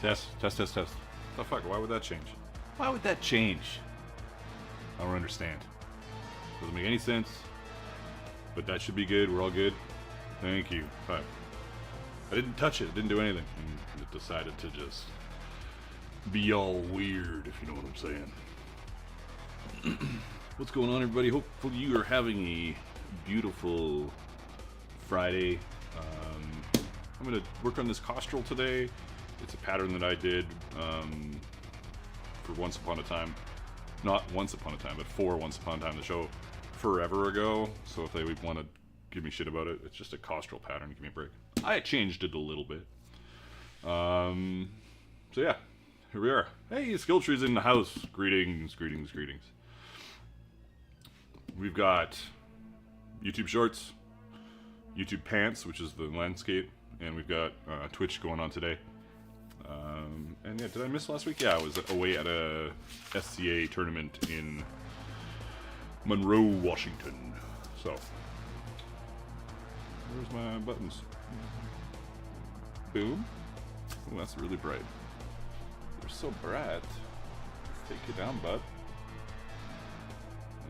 Test. The fuck? Why would that change? Why would that change? I don't understand. Doesn't make any sense. But that should be good. We're all good. Thank you. Fine. I didn't touch it. Didn't do anything. And it decided to just be all weird, if you know what I'm saying. What's going on, everybody? Hopefully you are having a beautiful Friday. I'm going to work on this Costrel today. It's a pattern that I did for Once Upon a Time. Not Once Upon a Time, but for Once Upon a Time, the show forever ago. So if they want to give me shit about it, it's just a Costrel pattern. Give me a break. I changed it a little bit. So yeah, here we are. Hey, Skilltree's in the house. Greetings. We've got YouTube Shorts, YouTube Pants, which is the landscape, and we've got Twitch going on today. And yeah, did I miss last week? Yeah, I was away at a SCA tournament in Monroe, Washington. So, where's my buttons? Boom. Oh, that's really bright. They're so bright. Take it down, bud.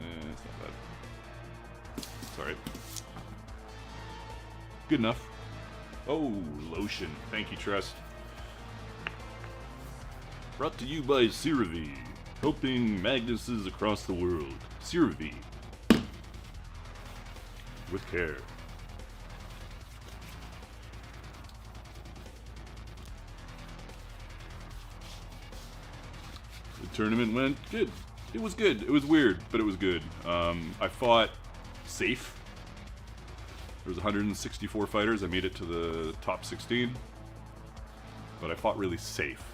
It's not bad. It's alright. Good enough. Oh, lotion. Thank you, Trust. Brought to you by CeraVe, helping Magnuses across the world. CeraVe. With care. The tournament went good. It was good. It was weird, but it was good. I fought safe. There was 164 fighters. I made it to the top 16. But I fought really safe.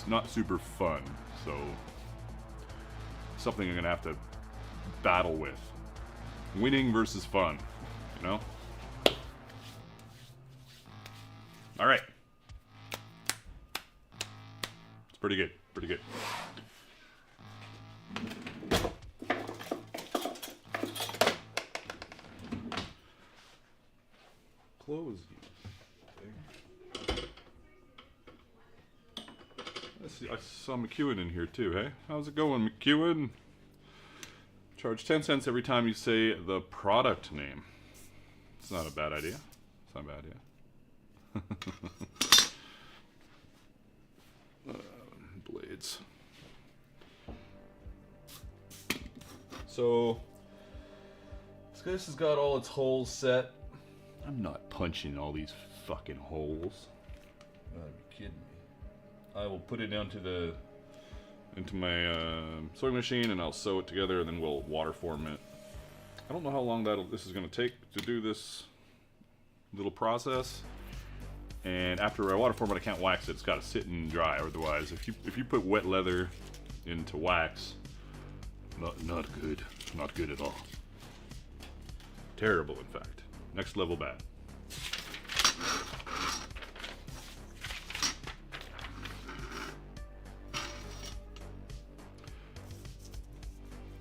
Not super fun. So, something I'm going to have to battle with. Winning versus fun. You know? Alright. It's pretty good. Pretty good. Close you. I saw McEwen in here too, hey? How's it going, McEwen? Charge 10 cents every time you say the product name. It's not a bad idea. It's not a bad idea. Blades. So, this has got all its holes set. I'm not punching all these fucking holes. Are you kidding me? I will put it down to into my sewing machine, and I'll sew it together, and then we'll water form it. I don't know how long this is going to take to do this little process. And after I water form it, I can't wax it. It's got to sit and dry. Otherwise, if you put wet leather into wax, not good. Not good at all. Terrible, in fact. Next level bad.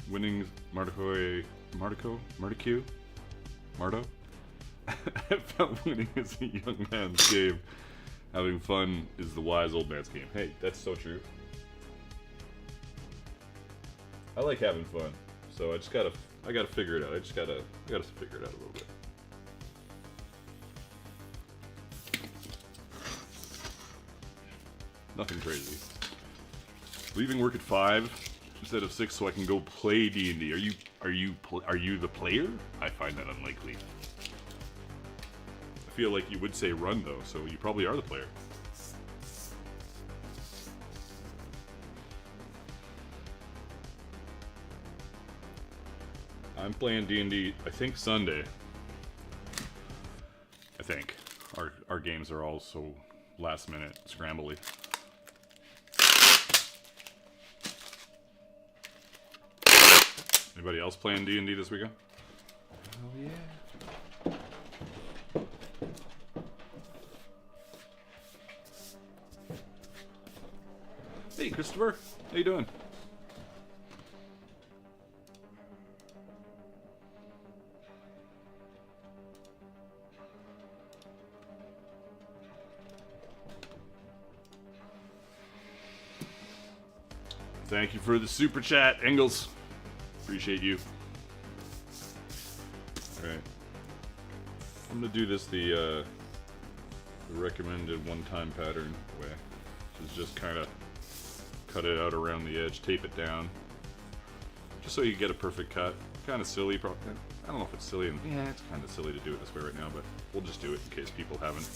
Winning Mardo? I felt winning is a young man's game. Having fun is the wise old man's game. Hey, that's so true. I like having fun, so I gotta figure it out. I gotta figure it out a little bit. Nothing crazy. Leaving work at 5 instead of 6 so I can go play D&D. Are you the player? I find that unlikely. I feel like you would say run though, so you probably are the player. I'm playing D&D, I think Sunday. I think. Our games are all so last minute, scrambly. Anybody else playing D&D this weekend? Oh yeah. Hey Christopher, how you doing? Thank you for the super chat, Engels. Appreciate you. Alright. I'm gonna do this the recommended one-time pattern way. Which is just kind of cut it out around the edge, tape it down. Just so you get a perfect cut. Kind of silly, probably. I don't know if it's silly. Yeah, it's kind of silly to do it this way right now, but we'll just do it in case people haven't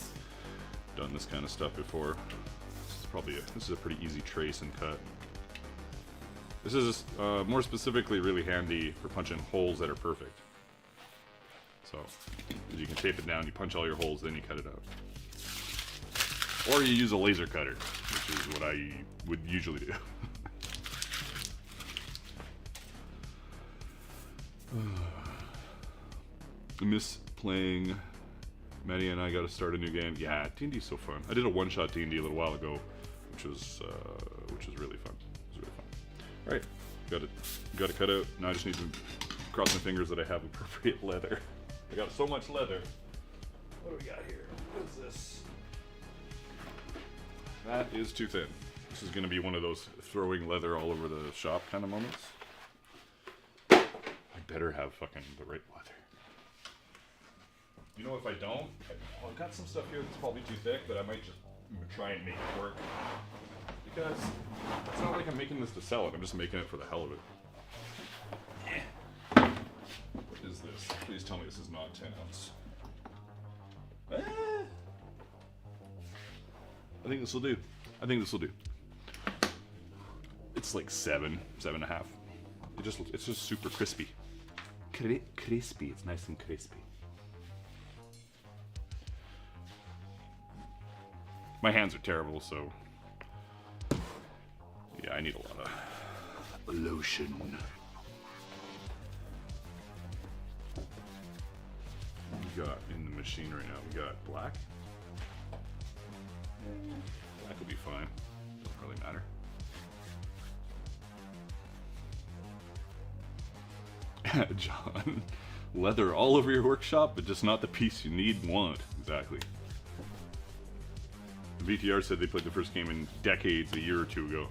done this kind of stuff before. This is a pretty easy trace and cut. This is more specifically really handy for punching holes that are perfect. So, you can tape it down, you punch all your holes, then you cut it out. Or you use a laser cutter, which is what I would usually do. I miss playing. Maddie and I got to start a new game. Yeah, D&D's so fun. I did a one-shot D&D a little while ago, which was really fun. It was really fun. All right, got it cut out. Now I just need to cross my fingers that I have appropriate leather. I got so much leather. What do we got here? What is this? That is too thin. This is going to be one of those throwing leather all over the shop kind of moments. I better have fucking the right leather. You know, if I don't, I've got some stuff here that's probably too thick, but I might just try and make it work. Because it's not like I'm making this to sell it, I'm just making it for the hell of it. What is this? Please tell me this is not 10 ounce. I think this will do. It's like 7.5. It's just super crispy. Crispy, it's nice and crispy. My hands are terrible, so yeah, I need a lot of lotion. We got in the machine right now, we got black. Black will be fine, doesn't really matter. John, leather all over your workshop, but just not the piece you need and want. Exactly. The VTR said they played the first game in decades, a year or two ago.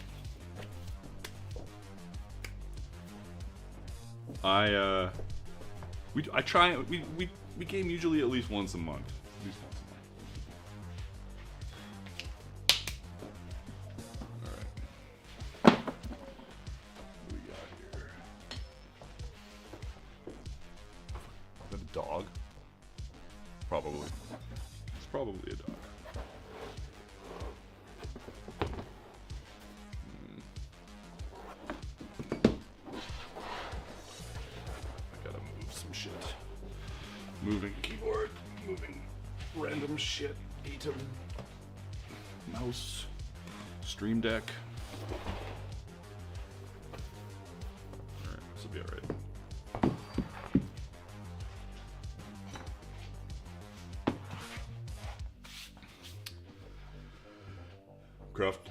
We game usually at least once a month. Alright. What do we got here? Is that a dog? Probably. It's probably a dog. Moving keyboard, moving random shit, item, mouse, stream deck. Alright, this will be alright.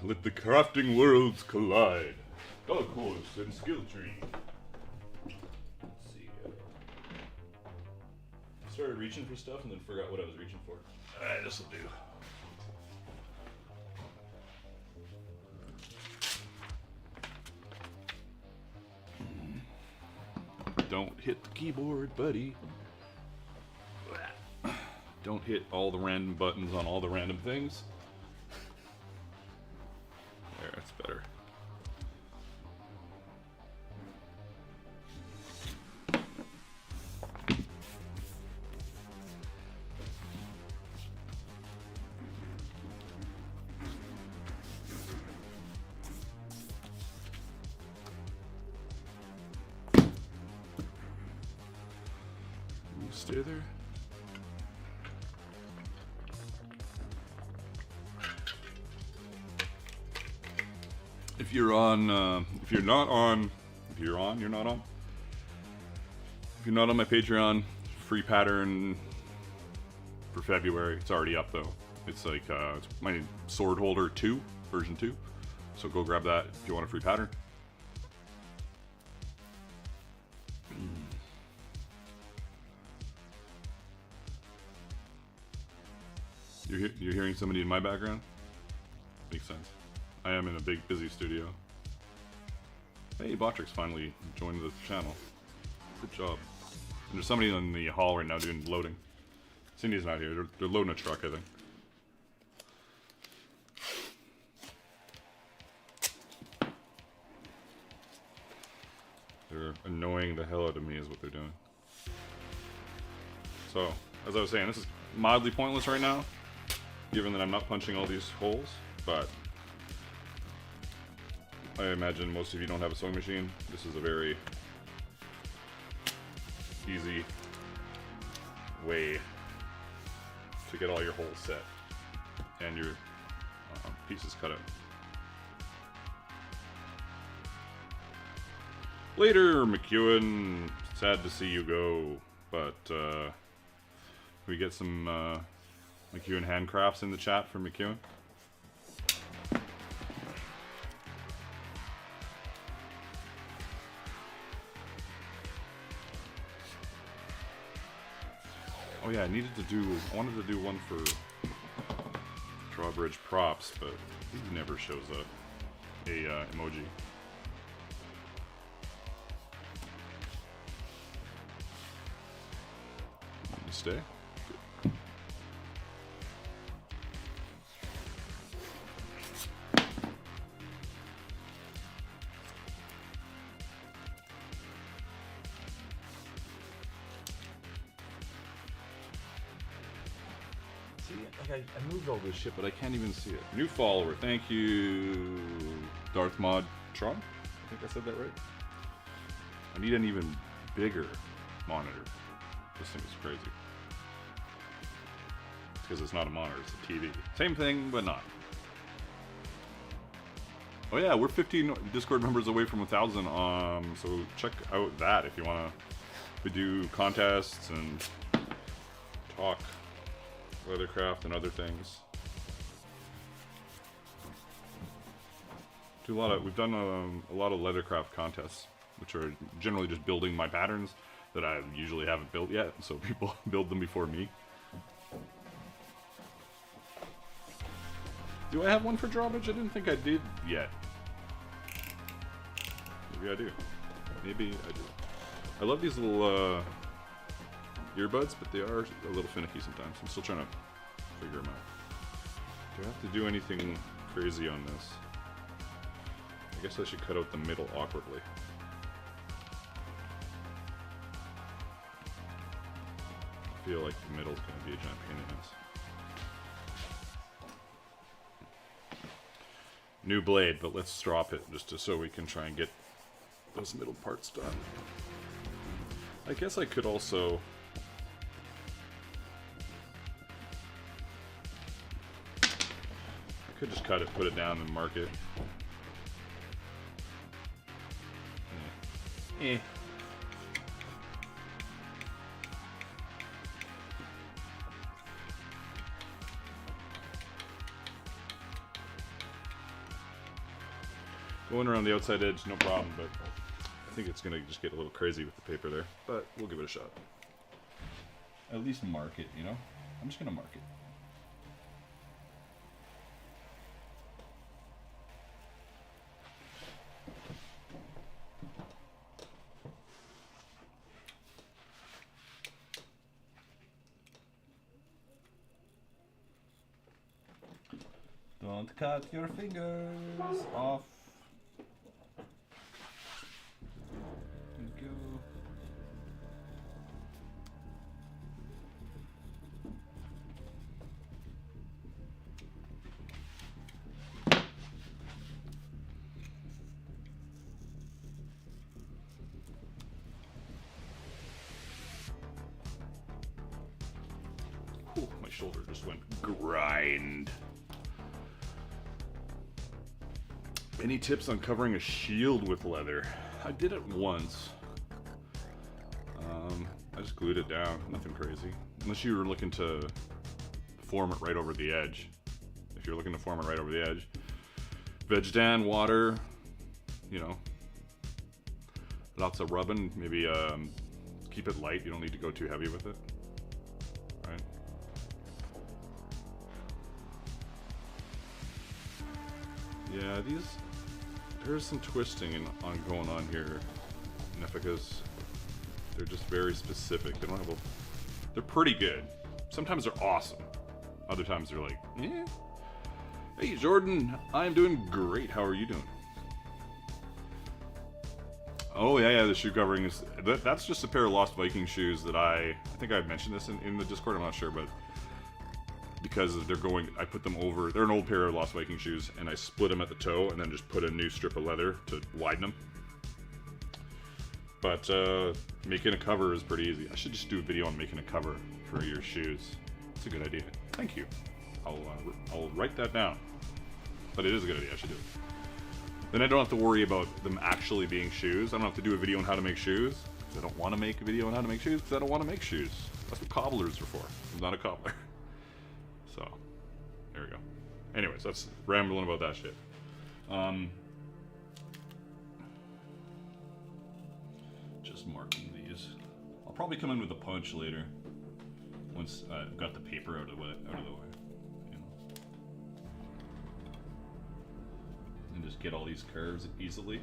Let the crafting worlds collide. Golf course and skill tree. Started reaching for stuff and then forgot what I was reaching for. Alright, this'll do. Don't hit the keyboard, buddy. Don't hit all the random buttons on all the random things. There, that's better. Stay there. If you're on, if you're not on, if you're on, you're not on. If you're not on my Patreon, free pattern for February. It's already up though. It's like it's my Sword Holder 2, version 2. So go grab that if you want a free pattern. You're hearing somebody in my background? Makes sense. I am in a big, busy studio. Hey, Botrix finally joined the channel. Good job. And there's somebody in the hall right now doing loading. Cindy's not here. They're loading a truck, I think. They're annoying the hell out of me is what they're doing. So, as I was saying, this is mildly pointless right now, given that I'm not punching all these holes, but I imagine most of you don't have a sewing machine. This is a very easy way to get all your holes set and your pieces cut out. Later, McEwen, sad to see you go, but we get some McEwen handcrafts in the chat for McEwen. Oh yeah, I wanted to do one for Drawbridge props, but he never shows up. A emoji. You stay? Good. See, like I moved all this shit, but I can't even see it. New follower, thank you, Darth Mod Tron. I think I said that right. I need an even bigger monitor. This thing is crazy. It's because it's not a monitor, it's a TV. Same thing, but not. Oh yeah, we're 15 Discord members away from 1,000. So check out that if you wanna. We do contests and talk Leathercraft and other things. We've done a lot of Leathercraft contests, which are generally just building my patterns that I usually haven't built yet, so people build them before me. Do I have one for drawbridge? I didn't think I did yet. Maybe I do. Maybe I do. I love these little earbuds, but they are a little finicky sometimes. I'm still trying to figure them out. Do I have to do anything crazy on this? I guess I should cut out the middle awkwardly. I feel like the middle's going to be a giant pain in the ass. New blade, but let's drop it just so we can try and get those middle parts done. I guess I could also... I could just cut it, put it down, and mark it. Eh. Going around the outside edge, no problem, but I think it's going to just get a little crazy with the paper there, but we'll give it a shot. At least mark it, you know? I'm just going to mark it. Don't cut your fingers off. There you go. Ooh, my shoulder just went grind. Any tips on covering a shield with leather? I did it once. I just glued it down, nothing crazy. Unless you were looking to form it right over the edge. If you're looking to form it right over the edge. Vegdan, water, you know. Lots of rubbing, maybe keep it light, you don't need to go too heavy with it. Right? Yeah, these there's some twisting going on here, Nefficas. They're just very specific. They don't have a... They're pretty good. Sometimes they're awesome. Other times they're like, eh. Hey, Jordan, I'm doing great. How are you doing? Oh, yeah, the shoe covering is... That's just a pair of Lost Viking shoes that I think I've mentioned this in the Discord, I'm not sure, but... Because they're going... I put them over... They're an old pair of Lost Viking shoes, and I split them at the toe, and then just put a new strip of leather to widen them. But, making a cover is pretty easy. I should just do a video on making a cover for your shoes. It's a good idea. Thank you. I'll write that down. But it is a good idea, I should do it. Then I don't have to worry about them actually being shoes. I don't have to do a video on how to make shoes. Because I don't want to make a video on how to make shoes, because I don't want to make shoes. That's what cobblers are for. I'm not a cobbler. So, there we go. Anyways, that's rambling about that shit. Just marking these. I'll probably come in with a punch later. Once I've got the paper out of the way. You know. And just get all these curves easily.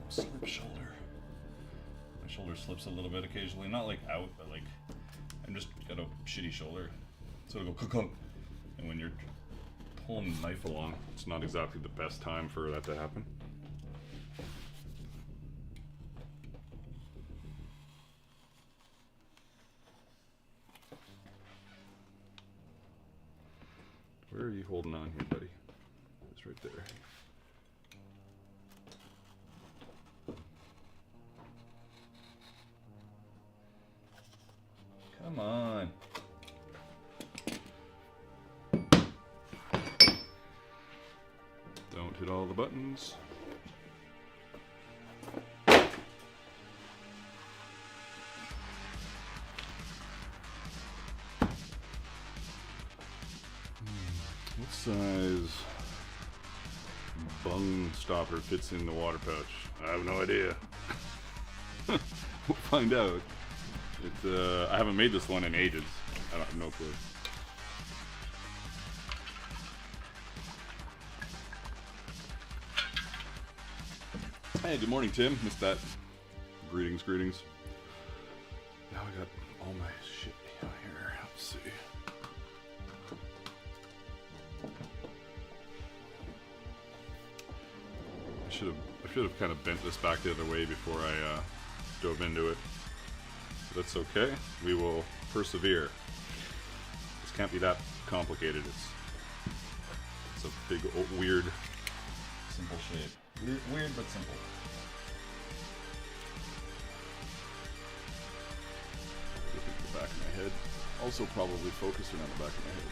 Slip shoulder. My shoulder slips a little bit occasionally, not like out, but like I'm just got a shitty shoulder, so it'll go kunk. And when you're pulling the knife along, it's not exactly the best time for that to happen. Where are you holding on here, buddy? It's right there. Come on. Don't hit all the buttons. What size bung stopper fits in the water pouch? I have no idea. We'll find out. I haven't made this one in ages. I don't have no clue. Hey, good morning, Tim. Missed that. Greetings. Now I got all my shit out here. Let's see. I should have kind of bent this back the other way before I dove into it. That's okay. We will persevere. This can't be that complicated. It's a big, weird, simple shape. Weird but simple. Look at the back of my head. Also probably focusing on the back of my head.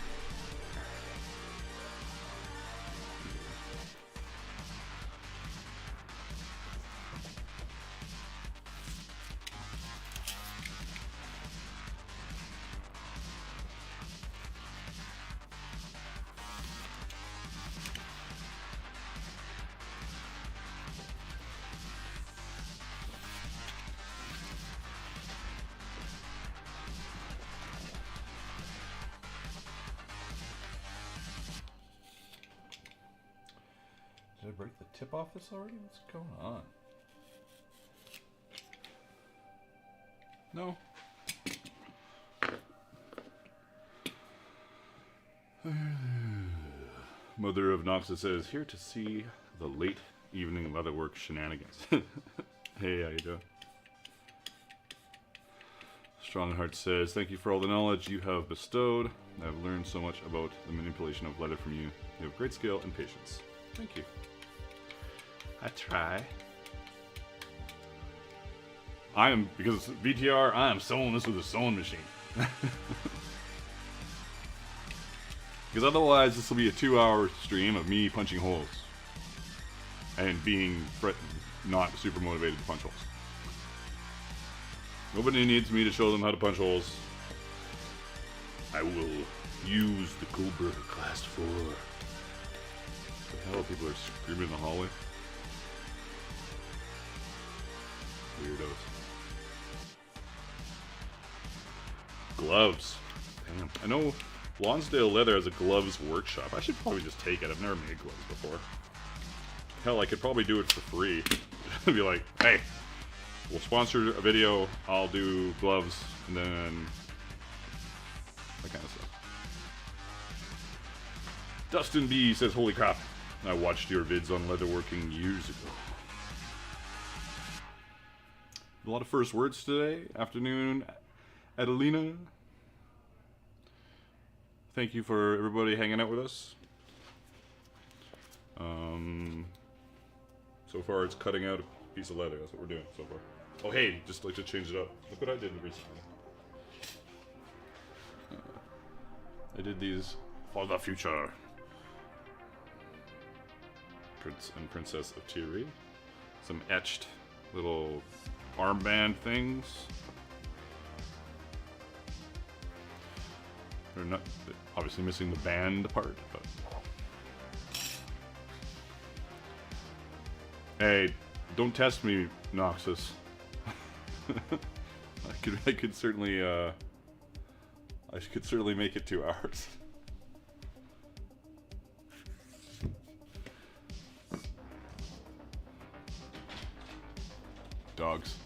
Did I break the tip off this already? What's going on? No. Mother of Noxa says, here to see the late evening leatherwork shenanigans. Hey, how you doing? Strongheart says, thank you for all the knowledge you have bestowed. I've learned so much about the manipulation of leather from you. You have great skill and patience. Thank you. I try. Because VTR, I am sewing this with a sewing machine. Because otherwise this will be a 2-hour stream of me punching holes. And being not super motivated to punch holes. Nobody needs me to show them how to punch holes. I will use the Cobra Class 4. What the hell? People are screaming in the hallway. Weirdos. Gloves. Damn. I know Lonsdale Leather has a gloves workshop. I should probably just take it. I've never made gloves before. Hell, I could probably do it for free. Be like, hey, we'll sponsor a video, I'll do gloves, and then that kind of stuff. Dustin B says, holy crap, I watched your vids on leatherworking years ago. A lot of first words today. Afternoon, Adelina. Thank you for everybody hanging out with us. So far it's cutting out a piece of leather. That's what we're doing so far. Oh hey, just like to change it up. Look what I did recently. I did these for the future. Prince and Princess of Tiri. Some etched little armband things. They're not obviously missing the band part, but hey, don't test me, Noxus. I could certainly make it 2 hours. Dogs.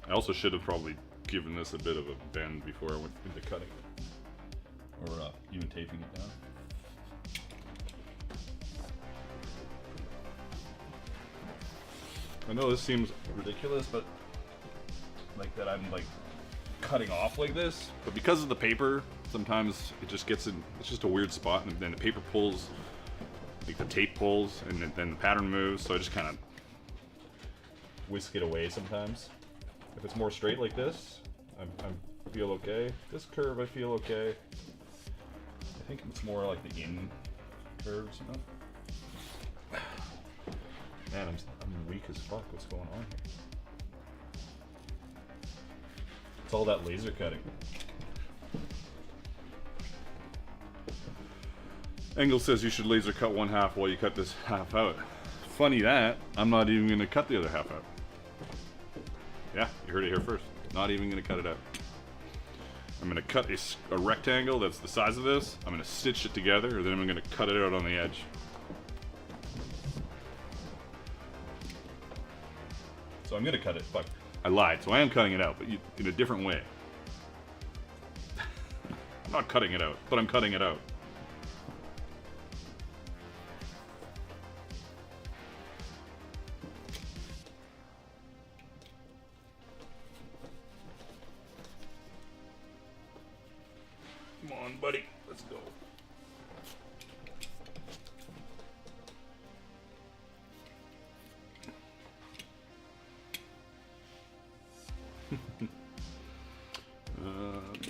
I also should have probably given this a bit of a bend before I went into cutting it. Or even taping it down. I know this seems ridiculous, but like that I'm like cutting off like this, but because of the paper, sometimes it just gets in, it's just a weird spot, and then the paper pulls, like the tape pulls, and then the pattern moves, so I just kind of whisk it away sometimes. If it's more straight like this, I feel okay. This curve I feel okay. I think it's more like the in curves, you know? Man, I'm weak as fuck. What's going on here? It's all that laser cutting. Engel says you should laser cut one half while you cut this half out. Funny that, I'm not even going to cut the other half out. Yeah, you heard it here first. Not even going to cut it out. I'm going to cut a rectangle that's the size of this. I'm going to stitch it together, and then I'm going to cut it out on the edge. So I'm gonna cut it. Fuck. I lied. So I am cutting it out, but in a different way. I'm not cutting it out, but I'm cutting it out. Come on, buddy. Let's go.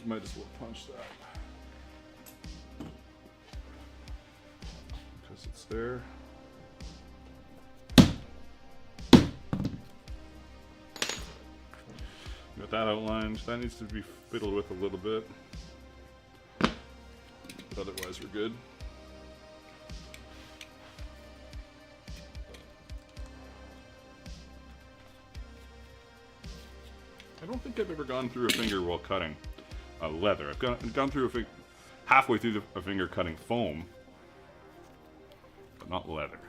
Might as well punch that because it's there. Got that outlined. That needs to be fiddled with a little bit, but otherwise we're good. I don't think I've ever gone through a finger while cutting leather. I've gone through halfway through a finger cutting foam, but not leather.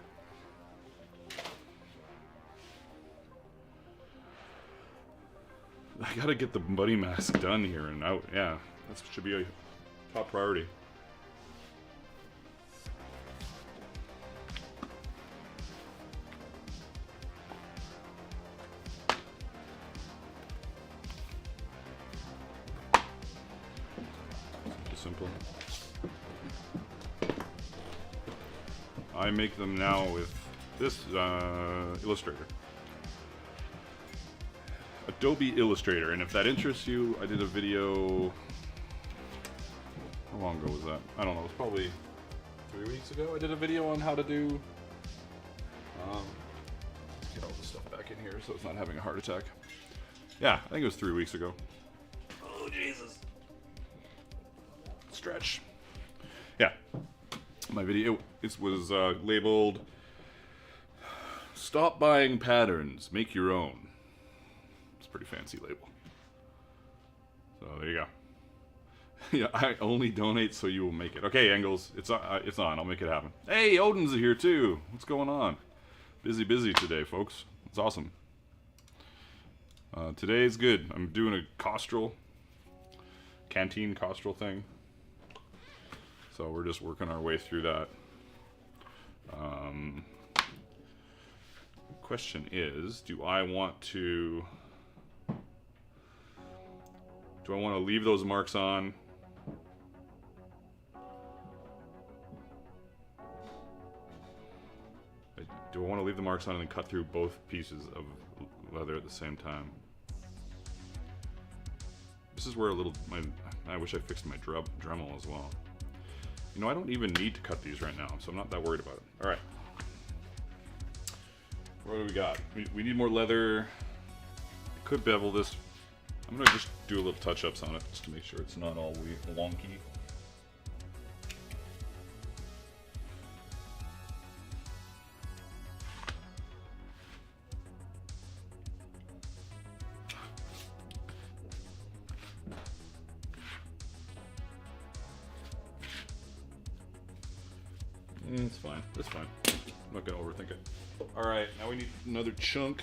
I gotta get the buddy mask done here and out. Yeah, that should be a top priority. beautiful. I make them now with this Illustrator. Adobe Illustrator, and if that interests you, I did a video... How long ago was that? I don't know, it was probably 3 weeks ago. I did a video on how to do... Let's get all this stuff back in here so it's not having a heart attack. Yeah, I think it was 3 weeks ago. Oh, Jesus. Stretch. Yeah. My video, it was labeled, "Stop buying patterns, make your own." It's a pretty fancy label. So there you go. Yeah, I only donate so you will make it. Okay, Engels, it's on. I'll make it happen. Hey, Odin's here too. What's going on? Busy today, folks. It's awesome. Today's good. I'm doing a Costrel, Canteen Costrel thing. So we're just working our way through that. Question is, do I want to leave those marks on? Do I want to leave the marks on and then cut through both pieces of leather at the same time? This is where I wish I fixed my Dremel as well. You know, I don't even need to cut these right now, so I'm not that worried about it. All right. What do we got? We need more leather. I could bevel this. I'm gonna just do a little touch-ups on it just to make sure it's not all wonky. It's fine. It's fine. I'm not gonna overthink it. All right, now we need another chunk.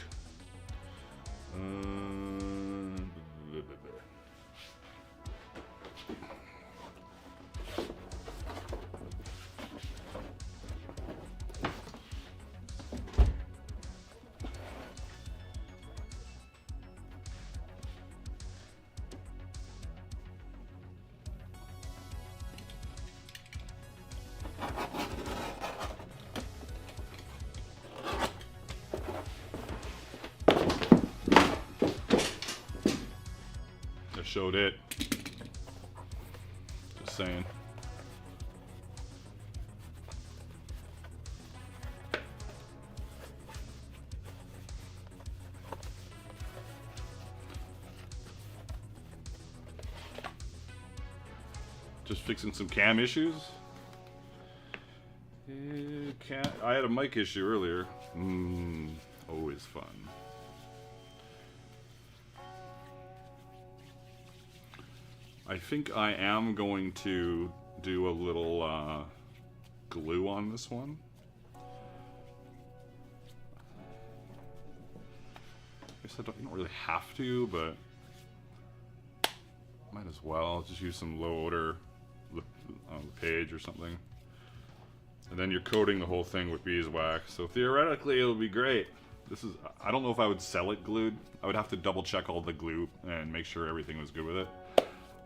Showed it. Just saying. Just fixing some cam issues. I had a mic issue earlier. Always fun. I think I am going to do a little glue on this one. I guess you don't really have to, but might as well. Just use some low odor on the page or something. And then you're coating the whole thing with beeswax. So theoretically it'll be great. I don't know if I would sell it glued. I would have to double check all the glue and make sure everything was good with it.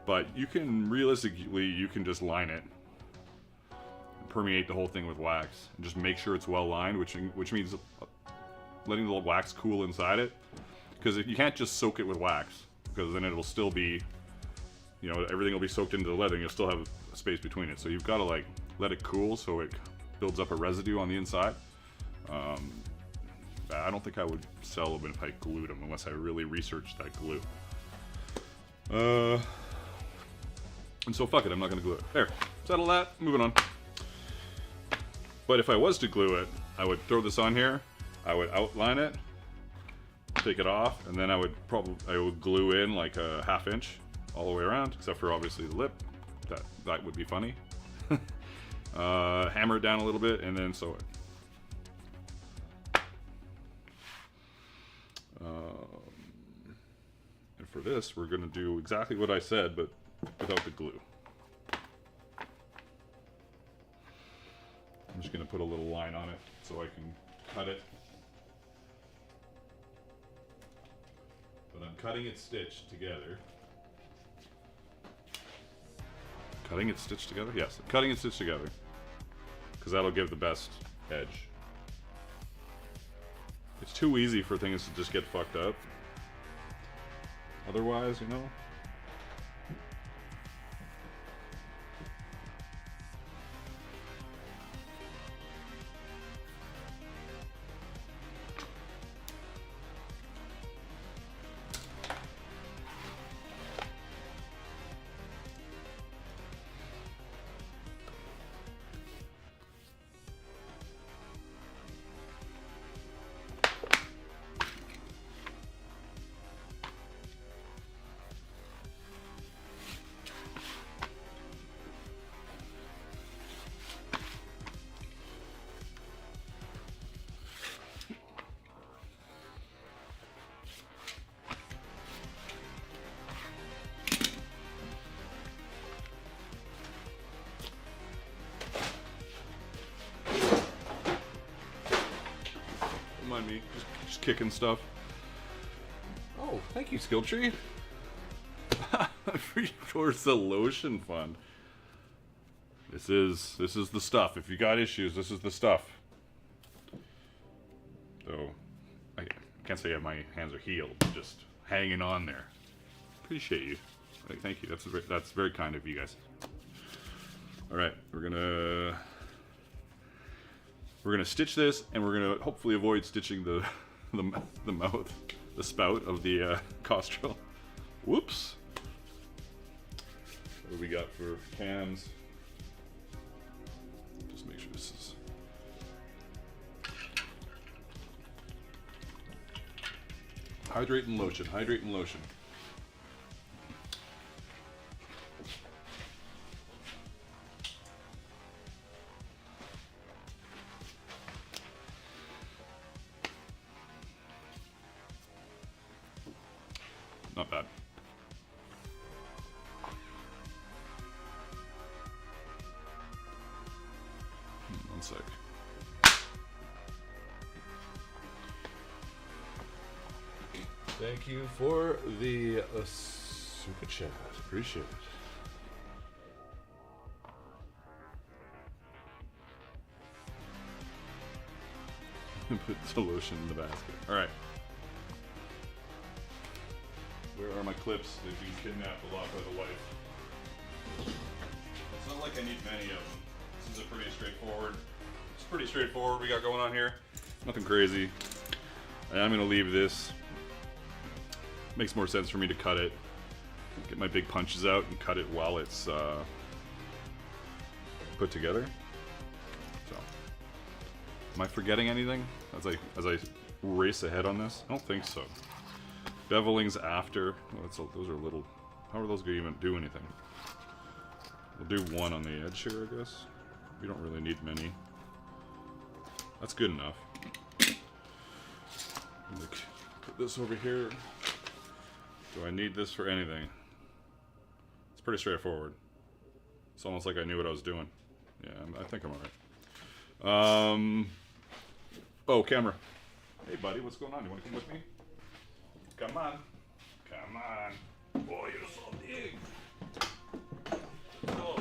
But you can, realistically, you can just line it, permeate the whole thing with wax, and just make sure it's well lined, which means letting the wax cool inside it. Because you can't just soak it with wax, because then it will still be, you know, everything will be soaked into the leather, and you'll still have a space between it. So you've got to like let it cool so it builds up a residue on the inside. I don't think I would sell them if I glued them unless I really researched that glue. And so fuck it, I'm not gonna glue it. There, settle that, moving on. But if I was to glue it, I would throw this on here, I would outline it, take it off, and then I would glue in like a 1/2 inch all the way around, except for obviously the lip. That would be funny. Hammer it down a little bit and then sew it. And for this, we're gonna do exactly what I said, but without the glue. I'm just gonna put a little line on it so I can cut it. But I'm cutting it stitched together. Cutting it stitched together? Yes, cutting it stitched together. Because that'll give the best edge. It's too easy for things to just get fucked up. Otherwise, you know. Mind me, just kicking stuff. Oh, thank you, Skill Tree. Towards the lotion fund. This is the stuff. If you got issues, this is the stuff. So I can't say my hands are healed, just hanging on there. Appreciate you. Thank you. That's very kind of you guys. All right, we're gonna stitch this, and we're gonna hopefully avoid stitching the mouth, the spout of the Costrel. Whoops. What do we got for cams? Just make sure this is. Hydrate and lotion. Hydrate and lotion. Not bad. One sec. Thank you for the super chat. Appreciate it. Put the lotion in the basket. All right. Where are my clips? They've been kidnapped a lot by the wife. It's not like I need many of them. This is a pretty straightforward. It's pretty straightforward we got going on here. Nothing crazy. I'm gonna leave this. Makes more sense for me to cut it. Get my big punches out and cut it while it's put together. So, am I forgetting anything as I race ahead on this? I don't think so. Beveling's after. Oh, those are little. How are those going to even do anything? We'll do one on the edge here, I guess. We don't really need many. That's good enough. Put this over here. Do I need this for anything? It's pretty straightforward. It's almost like I knew what I was doing. Yeah, I think I'm alright. Oh, camera. Hey, buddy, what's going on? You want to come with me? Come on. Come on. Oh, you're so big. Let's go.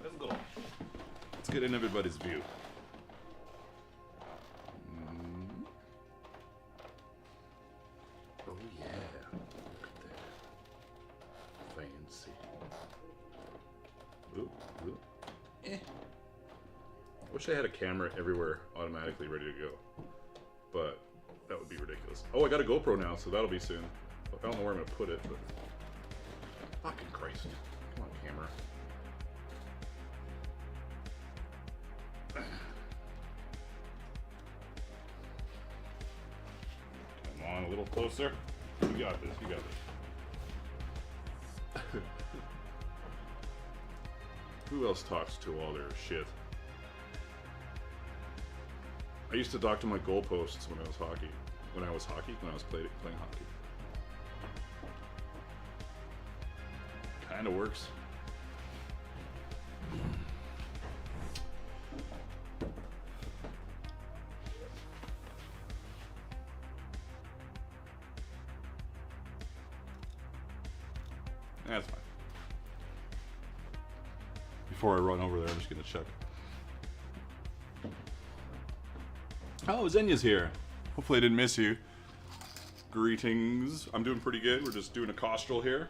Let's go. Let's get in everybody's view. Oh, yeah. Look at that. Fancy. Ooh, ooh. Wish I had a camera everywhere automatically ready to go. But that would be ridiculous. Oh, I got a GoPro now, so that'll be soon. I don't know where I'm gonna put it, but fucking Christ! Come on, camera. Come on, a little closer. You got this. You got this. Who else talks to all their shit? I used to talk to my goalposts when I was hockey. When I was playing hockey. Kinda works. That's fine. before I run over there, I'm just gonna check. Oh, Zenya's here. Hopefully I didn't miss you. Greetings. I'm doing pretty good. We're just doing a Costrel here.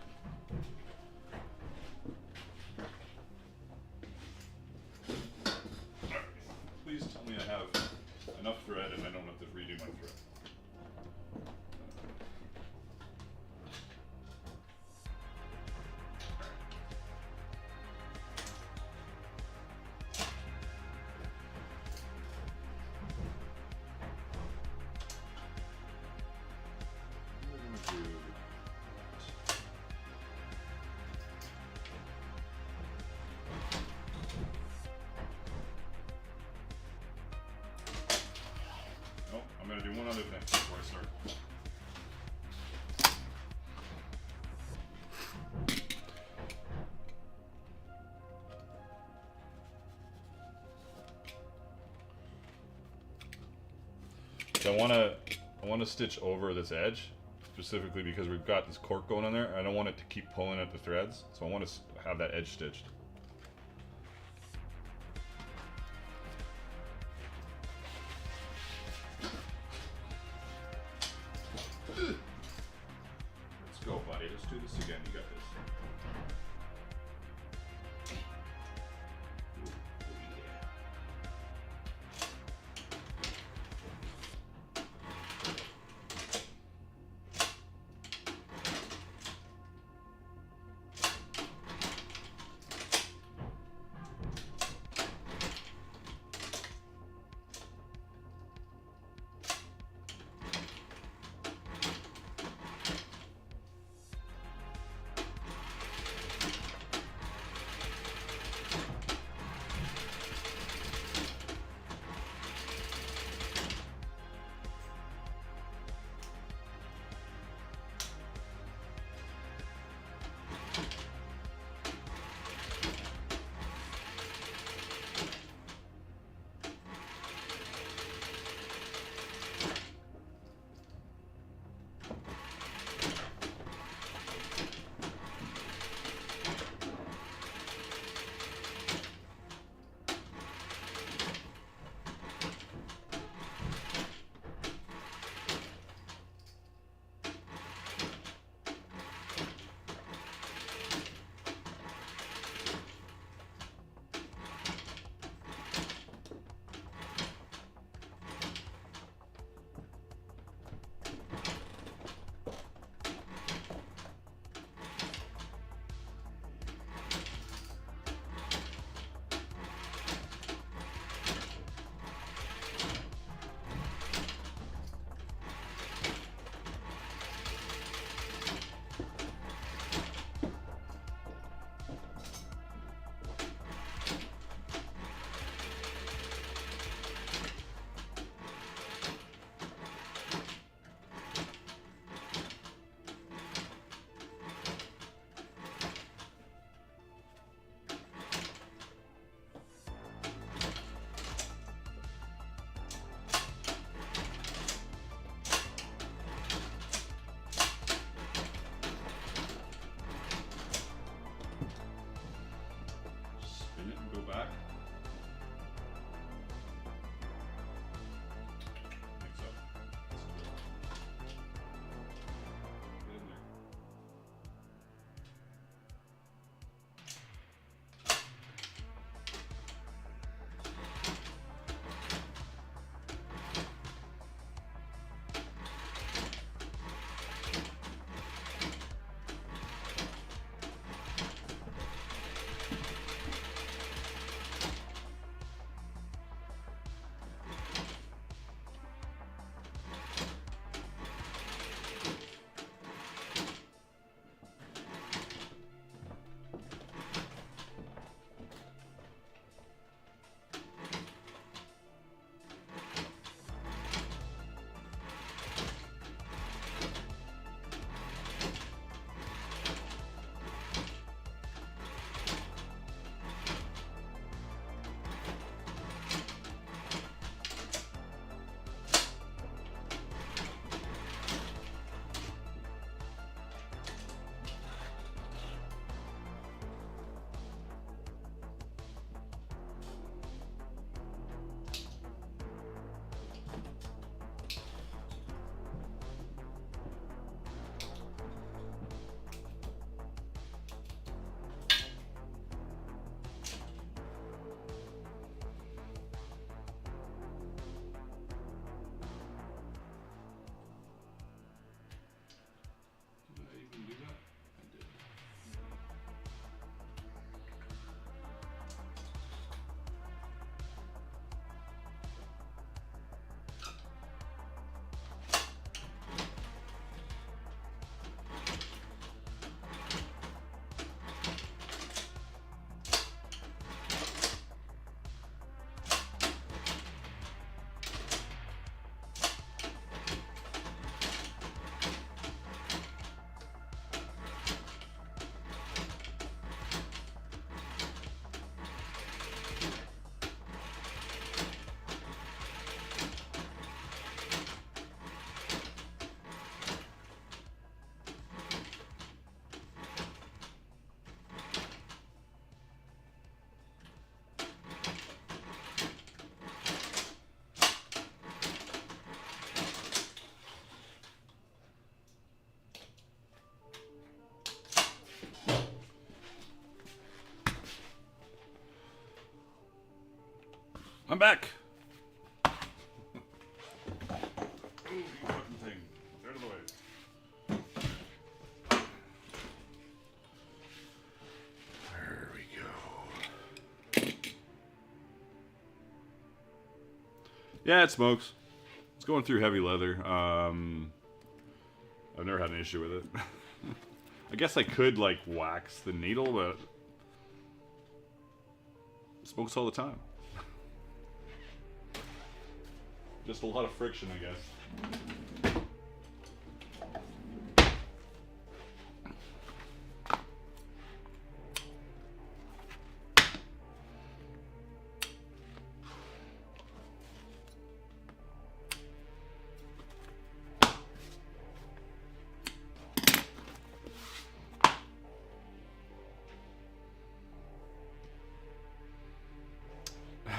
Alright. Please tell me I have enough thread and I don't have to redo my thread. I'm going to do one other thing before I start. So I want to stitch over this edge, specifically because we've got this cork going on there. I don't want it to keep pulling at the threads, so I want to have that edge stitched. Let's go, buddy. Let's do this again. You got this. I'm back! Ooh, you fucking thing. Out of the way. There we go. Yeah, it smokes. It's going through heavy leather. I've never had an issue with it. I guess I could, like, wax the needle, but it smokes all the time. Just a lot of friction, I guess.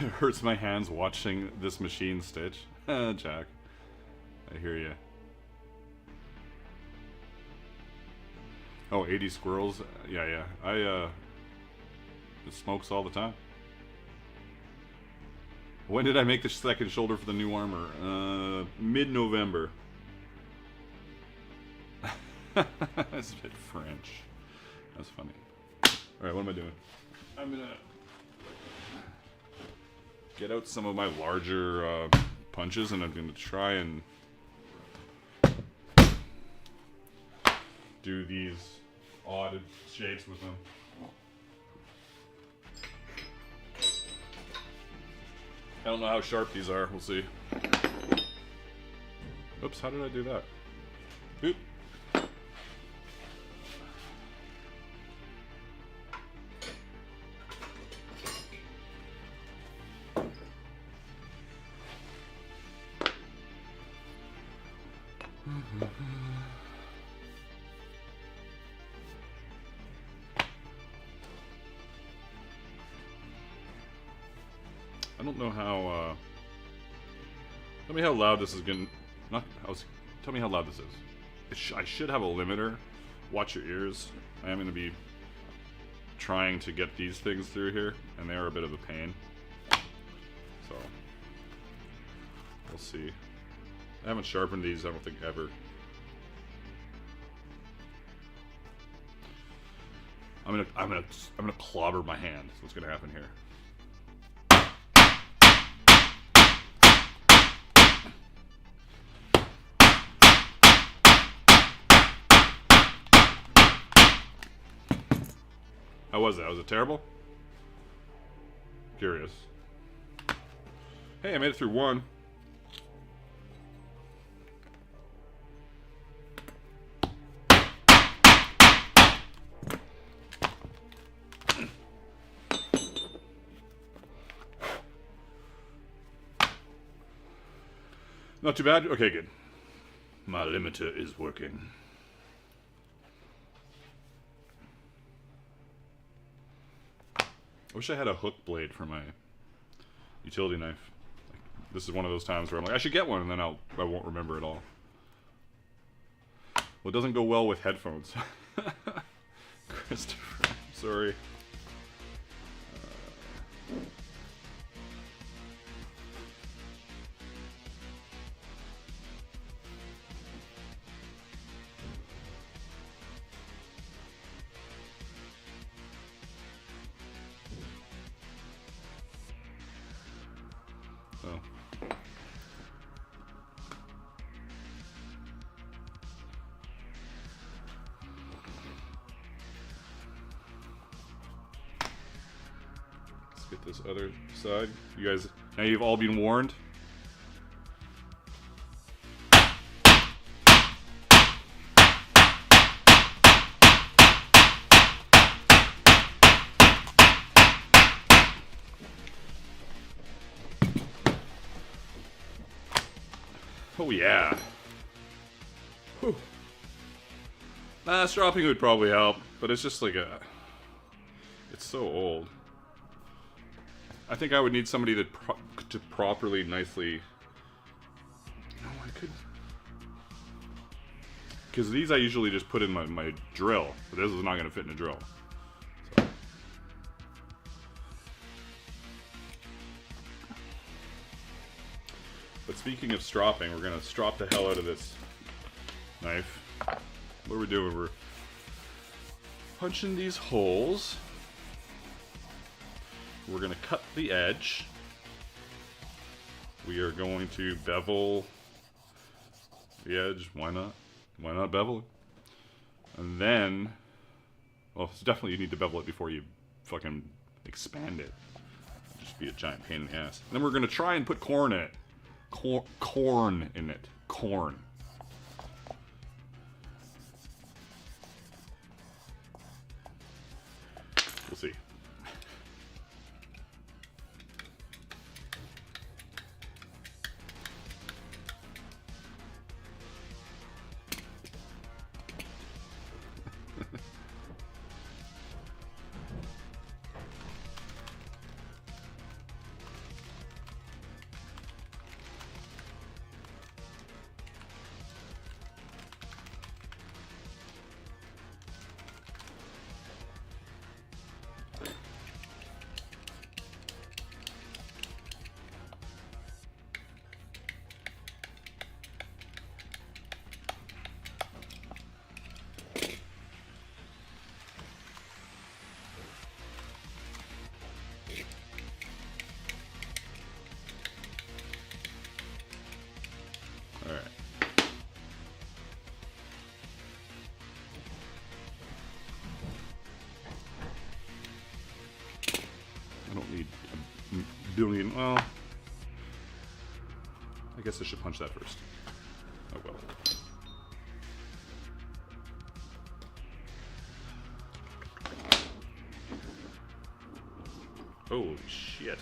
It hurts my hands watching this machine stitch. Jack. I hear you. Oh, 80 squirrels? Yeah. It smokes all the time. When did I make the second shoulder for the new armor? Mid-November. That's a bit French. That's funny. Alright, what am I doing? I'm gonna get out some of my larger punches, and I'm going to try and do these odd shapes with them. I don't know how sharp these are. We'll see. Oops, how did I do that? Oop. I don't know how, tell me how loud this is gonna, tell me how loud this is. I should have a limiter. Watch your ears. I am gonna be trying to get these things through here, and they are a bit of a pain. So, we'll see. I haven't sharpened these, I don't think, ever. I'm gonna clobber my hand. That's what's gonna happen here. How was that? Was it terrible? Curious. Hey, I made it through one. Not too bad? Okay, good. My limiter is working. I wish I had a hook blade for my utility knife. Like, this is one of those times where I'm like, I should get one, and then I won't remember it all. Well, it doesn't go well with headphones. Christopher, I'm sorry. Get this other side. You guys, now you've all been warned. Oh yeah. Whew. Stropping would probably help, but it's just like it's so old. I think I would need somebody that to properly, nicely. No, I could. Because these I usually just put in my drill, but this is not going to fit in a drill. So. But speaking of stropping, we're gonna strop the hell out of this knife. What are we doing? We're punching these holes. We're gonna cut the edge. We are going to bevel the edge. Why not? Why not bevel it? And then, well, it's definitely you need to bevel it before you fucking expand it. It'll just be a giant pain in the ass. And then we're gonna try and put corn in it. Corn in it. Corn. We'll see. I don't need a billion. Well, I guess I should punch that first. Oh well. Holy shit.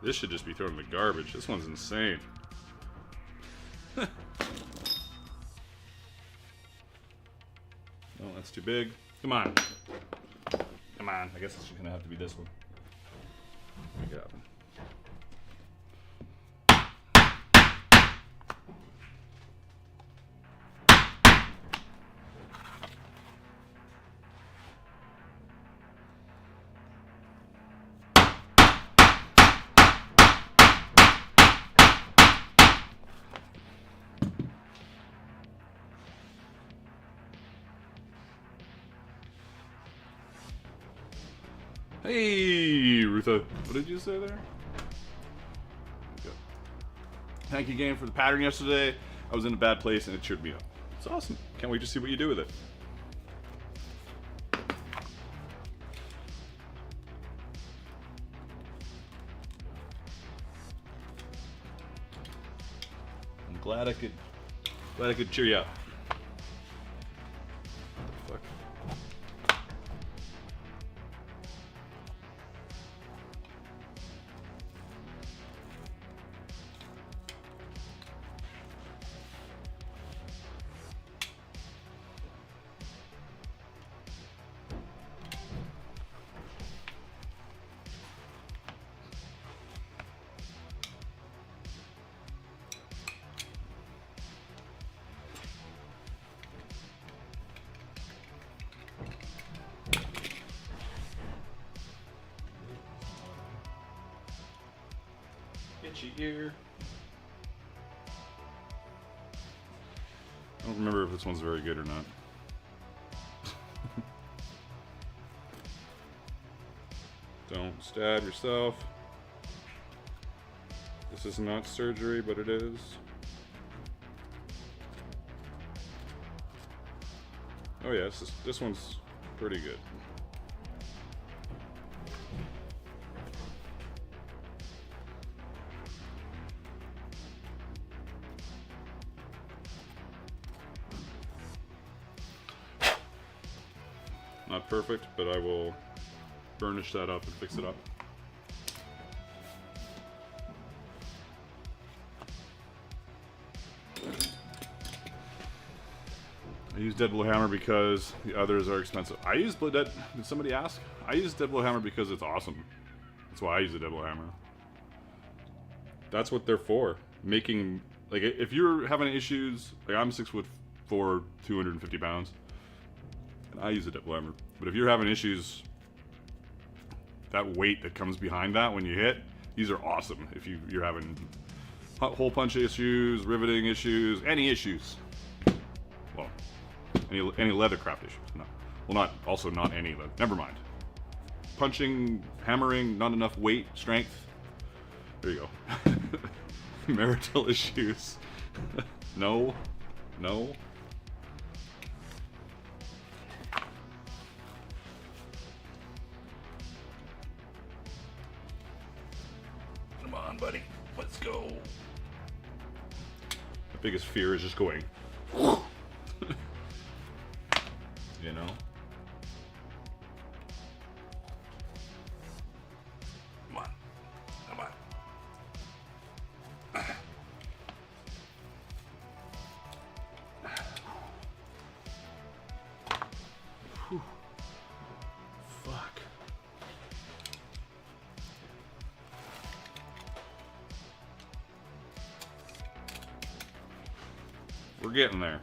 This should just be thrown in the garbage. This one's insane. No, that's too big. Come on. Come on. I guess it's gonna have to be this one. Make it happen. Hey, Rutha. What did you say there? Okay. Thank you again for the pattern yesterday. I was in a bad place and it cheered me up. It's awesome. Can't wait to see what you do with it. I'm glad I could cheer you up. Fuck. Itchy ear. I don't remember if this one's very good or not. Don't stab yourself. This is not surgery, but it is. Oh yes, this one's pretty good. Not perfect, but I will burnish that up and fix it up. I use dead blow hammer because the others are expensive. I use did somebody ask? I use dead blow hammer because it's awesome. That's why I use a dead blow hammer. That's what they're for. Making, like, if you're having issues, like I'm 6'4", 250 pounds. I use a dead blow hammer. But if you're having issues, that weight that comes behind that when you hit, these are awesome if you're having hole punch issues, riveting issues, any issues. Well, any Leathercraft issues. No. Well, not any. Never mind. Punching, hammering, not enough weight, strength. There you go. Marital issues. No. No. Come on, buddy. Let's go. My biggest fear is just going. You know? Come on. Come on. Whew. Fuck. We're getting there.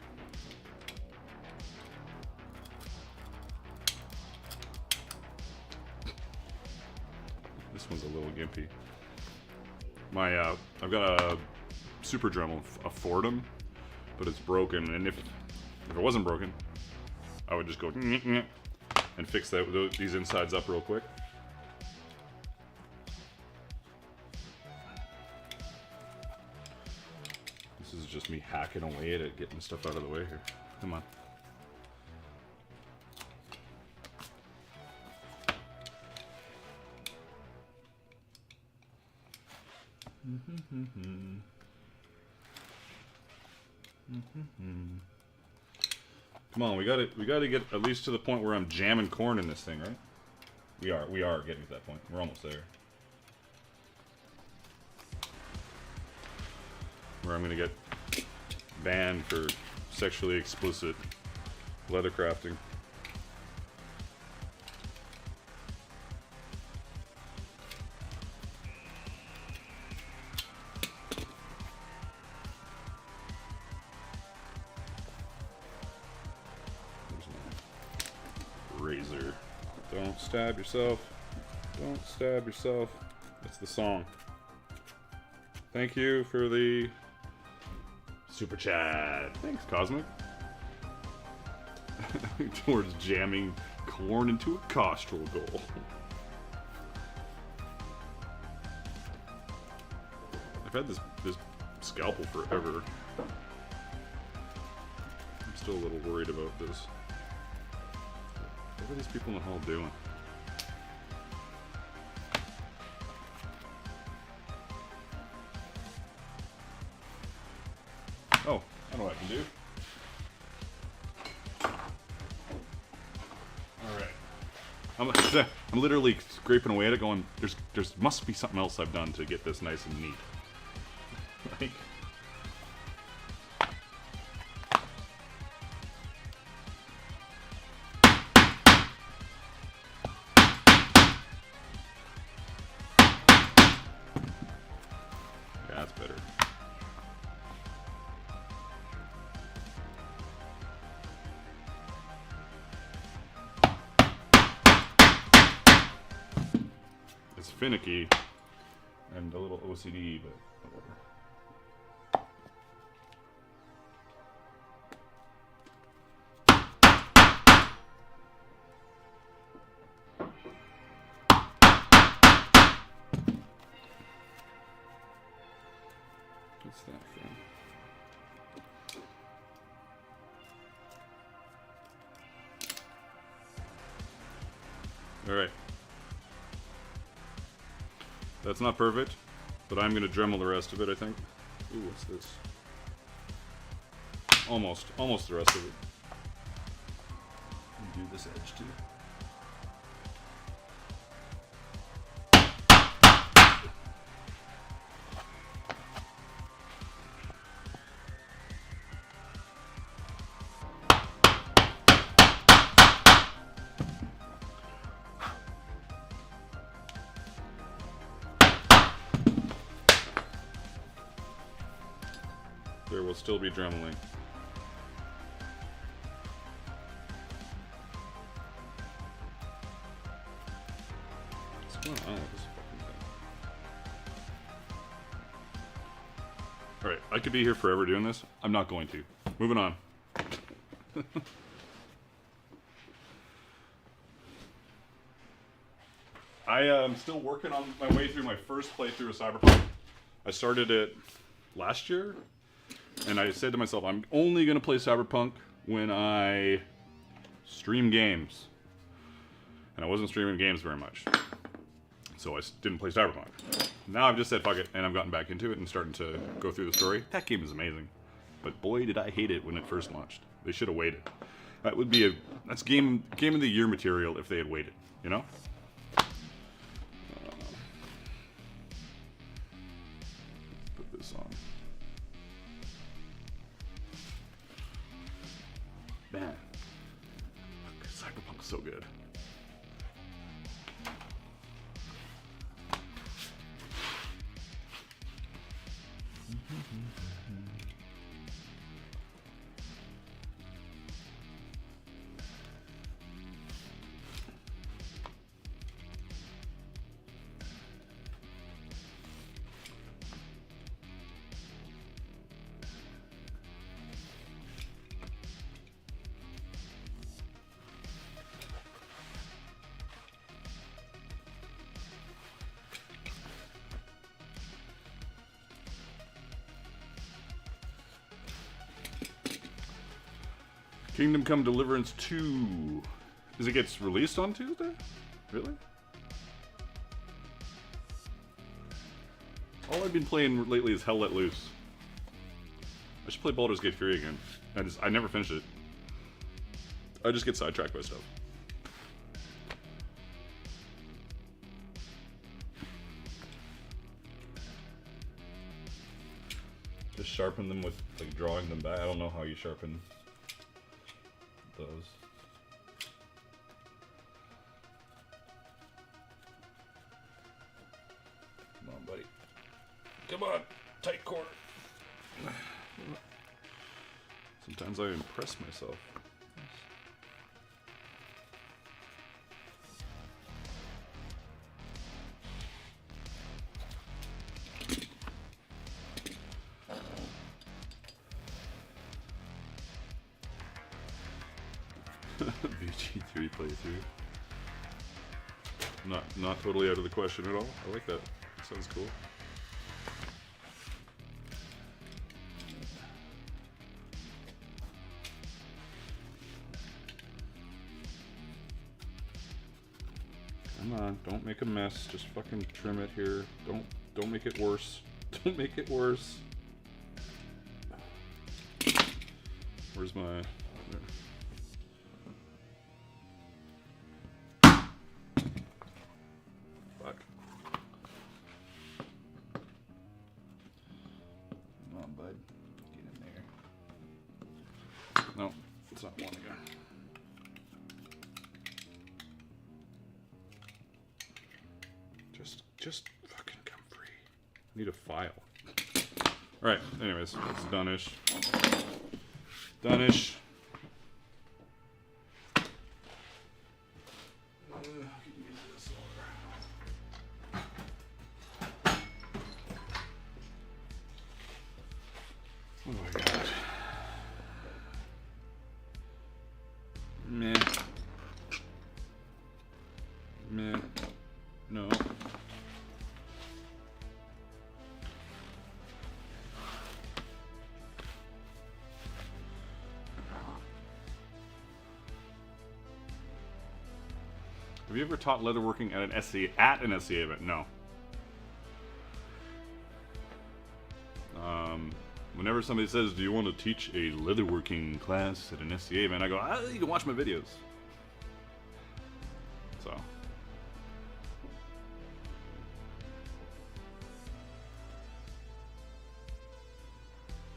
This one's a little gimpy. I've got a super Dremel, a Fordham, but it's broken. And if it wasn't broken, I would just go and fix these insides up real quick. This is just me hacking away at it, getting stuff out of the way here. Come on. Come on, we gotta get at least to the point where I'm jamming corn in this thing, right? We are getting to that point. We're almost there. Where I'm gonna get banned for sexually explicit leathercrafting. Razor. Don't stab yourself. Don't stab yourself. That's the song. Thank you for the super chat. Thanks, Cosmic. Towards jamming corn into a Costrel goal. I've had this scalpel forever. I'm still a little worried about this. What are these people in the hall doing? Oh, I know what I can do. Alright. I'm literally scraping away at it going, there's must be something else I've done to get this nice and neat. Like, yeah, that's better. It's finicky and a little OCD, but whatever. What's that from? All right. That's not perfect, but I'm going to Dremel the rest of it, I think. Ooh, what's this? Almost the rest of it. Do this edge too. There will still be dremeling. What's going on with this fucking I could be here forever doing this. I'm not going to. Moving on. I am still working on my way through my first playthrough of Cyberpunk. I started it last year, and I said to myself, I'm only going to play Cyberpunk when I stream games. And I wasn't streaming games very much. So I didn't play Cyberpunk. Now I've just said fuck it, and I've gotten back into it and starting to go through the story. That game is amazing. But boy, did I hate it when it first launched. They should have waited. That would be that's game of the year material if they had waited, you know? Put this on. Man. Cyberpunk's so good. Kingdom Come Deliverance 2. Does it get released on Tuesday? Really? All I've been playing lately is Hell Let Loose. I should play Baldur's Gate 3 again. I never finished it. I just get sidetracked by stuff. Just sharpen them with, like, drawing them back. I don't know how you sharpen those. Come on, buddy. Come on, tight corner. Sometimes I impress myself. VG3 playthrough. Not totally out of the question at all. I like that. Sounds cool. Come on, don't make a mess. Just fucking trim it here. Don't make it worse. Don't make it worse. Where's my... There. Fuck. Come on, bud. Get in there. No, it's not one again. Just fucking come free. I need a file. Alright, anyways, it's done-ish. Done-ish. Oh my god. Meh. Meh. No. Have you ever taught leatherworking at an SCA event? No. Whenever somebody says, "Do you want to teach a leatherworking class at an SCA event?" I go, "You can watch my videos." So.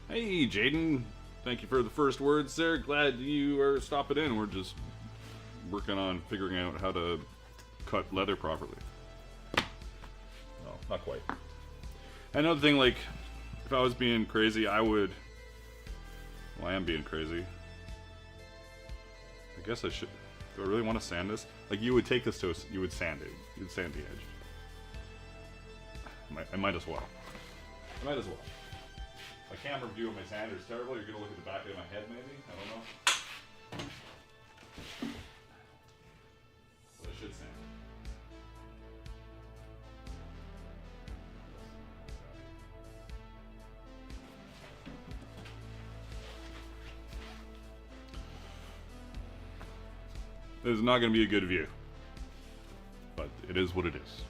Hey, Jaden. Thank you for the first words there. Glad you are stopping in. We're just working on figuring out how to cut leather properly. No, not quite. Another thing, like, if I was being crazy, I would... Well, I am being crazy. I guess I should... Do I really want to sand this? Like, you would take this to... You would sand it. You'd sand the edge. I might as well. I might as well. My camera view of my sander is terrible. You're gonna look at the back of my head, maybe? I don't know. But I should sand it. This is not gonna be a good view, but it is what it is.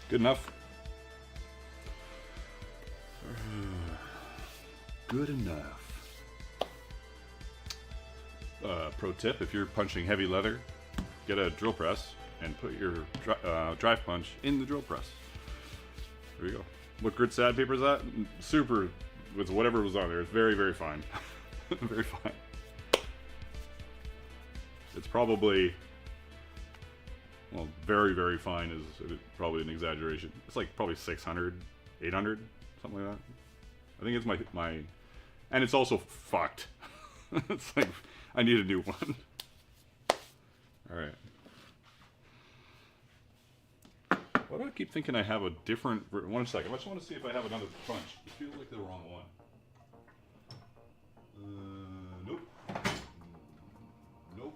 Good enough. Good enough. Pro tip, if you're punching heavy leather, get a drill press and put your drive punch in the drill press. There you go. What grit sandpaper is that? Super, with whatever was on there. It's very, very fine. Very fine. It's probably... Well, very, very fine is probably an exaggeration. It's like probably 600, 800, something like that. I think it's my and it's also fucked. It's like, I need a new one. Alright. Why do I keep thinking I have a different... One second, I just want to see if I have another punch. It feels like the wrong one. Nope. Nope.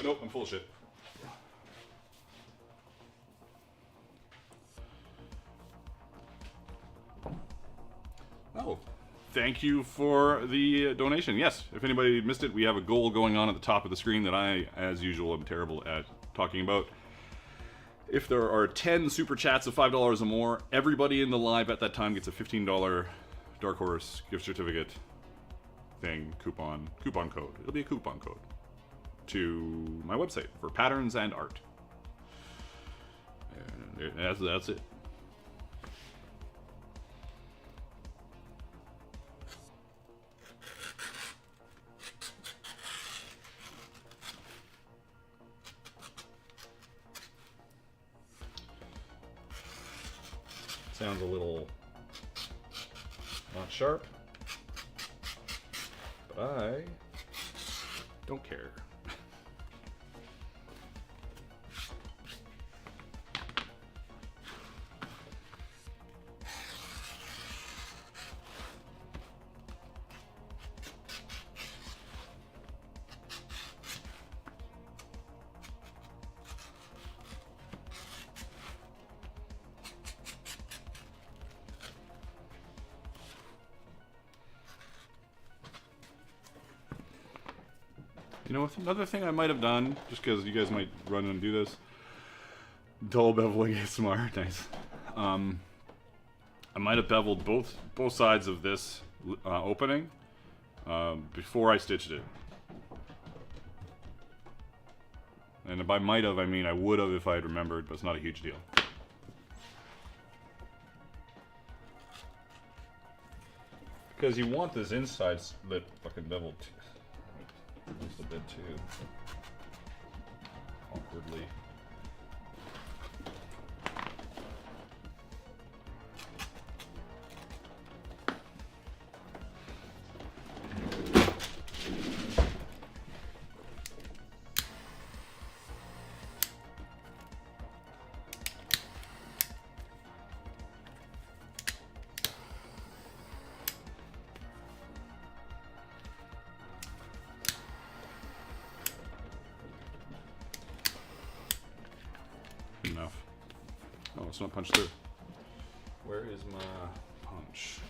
Nope, I'm full of shit. Oh, thank you for the donation. Yes, if anybody missed it, we have a goal going on at the top of the screen that I, as usual, am terrible at talking about. If there are 10 super chats of $5 or more, everybody in the live at that time gets a $15 Dark Horse gift certificate thing, coupon code. It'll be a coupon code to my website for patterns and art. And that's it. Sounds a little not sharp, but I don't care. You know, another thing I might have done, just because you guys might run and do this, dull beveling ASMR, nice. I might have beveled both sides of this opening before I stitched it. And by might have, I mean I would have if I had remembered, but it's not a huge deal. Because you want this inside lip fucking beveled just a bit too awkwardly. it's not punched through. Where is my punch?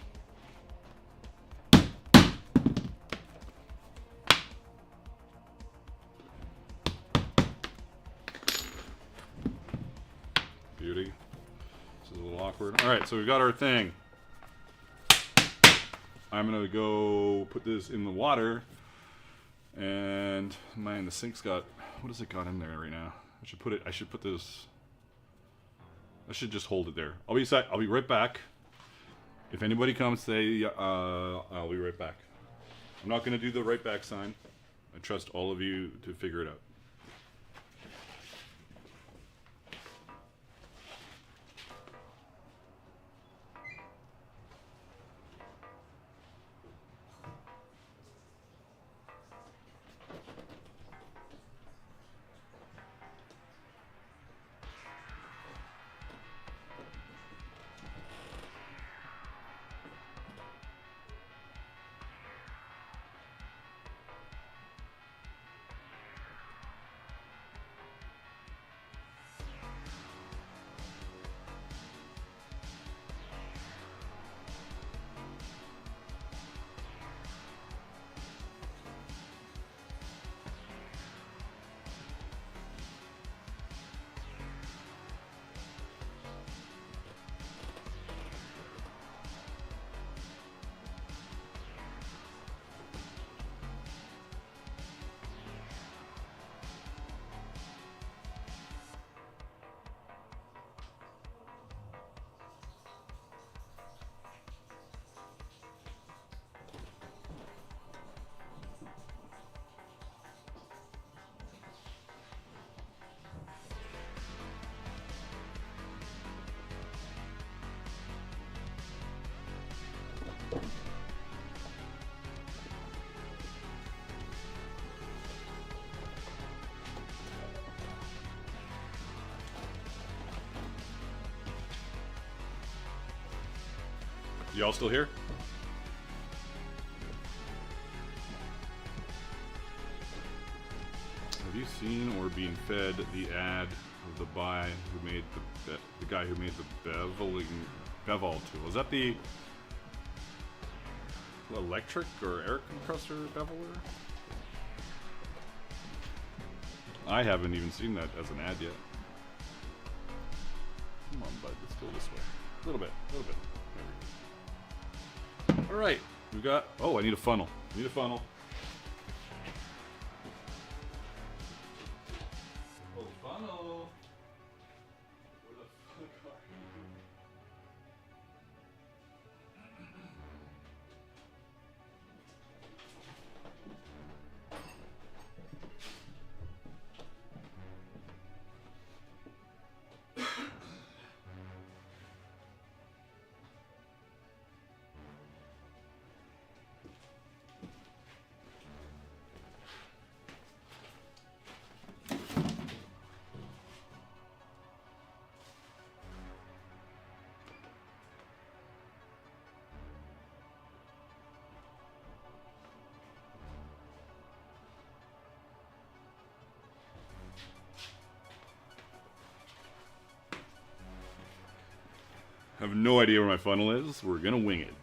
Beauty. This is a little awkward. Alright, so we've got our thing. I'm gonna go put this in the water. And man, the sink's got, what has it got in there right now? I should put this, I should just hold it there. I'll be right back. If anybody comes, say, I'll be right back. I'm not gonna do the right back sign. I trust all of you to figure it out. Y'all still here? Have you seen or been fed the ad of the guy who made the guy who made the Beveling Bevel tool? Is that the electric or air compressor beveler? I haven't even seen that as an ad yet. Come on, bud, let's go this way. A little bit, a little bit. All right, we got. Oh, I need a funnel. Need a funnel. Oh, funnel. Where the fuck are you? I have no idea where my funnel is. We're gonna wing it.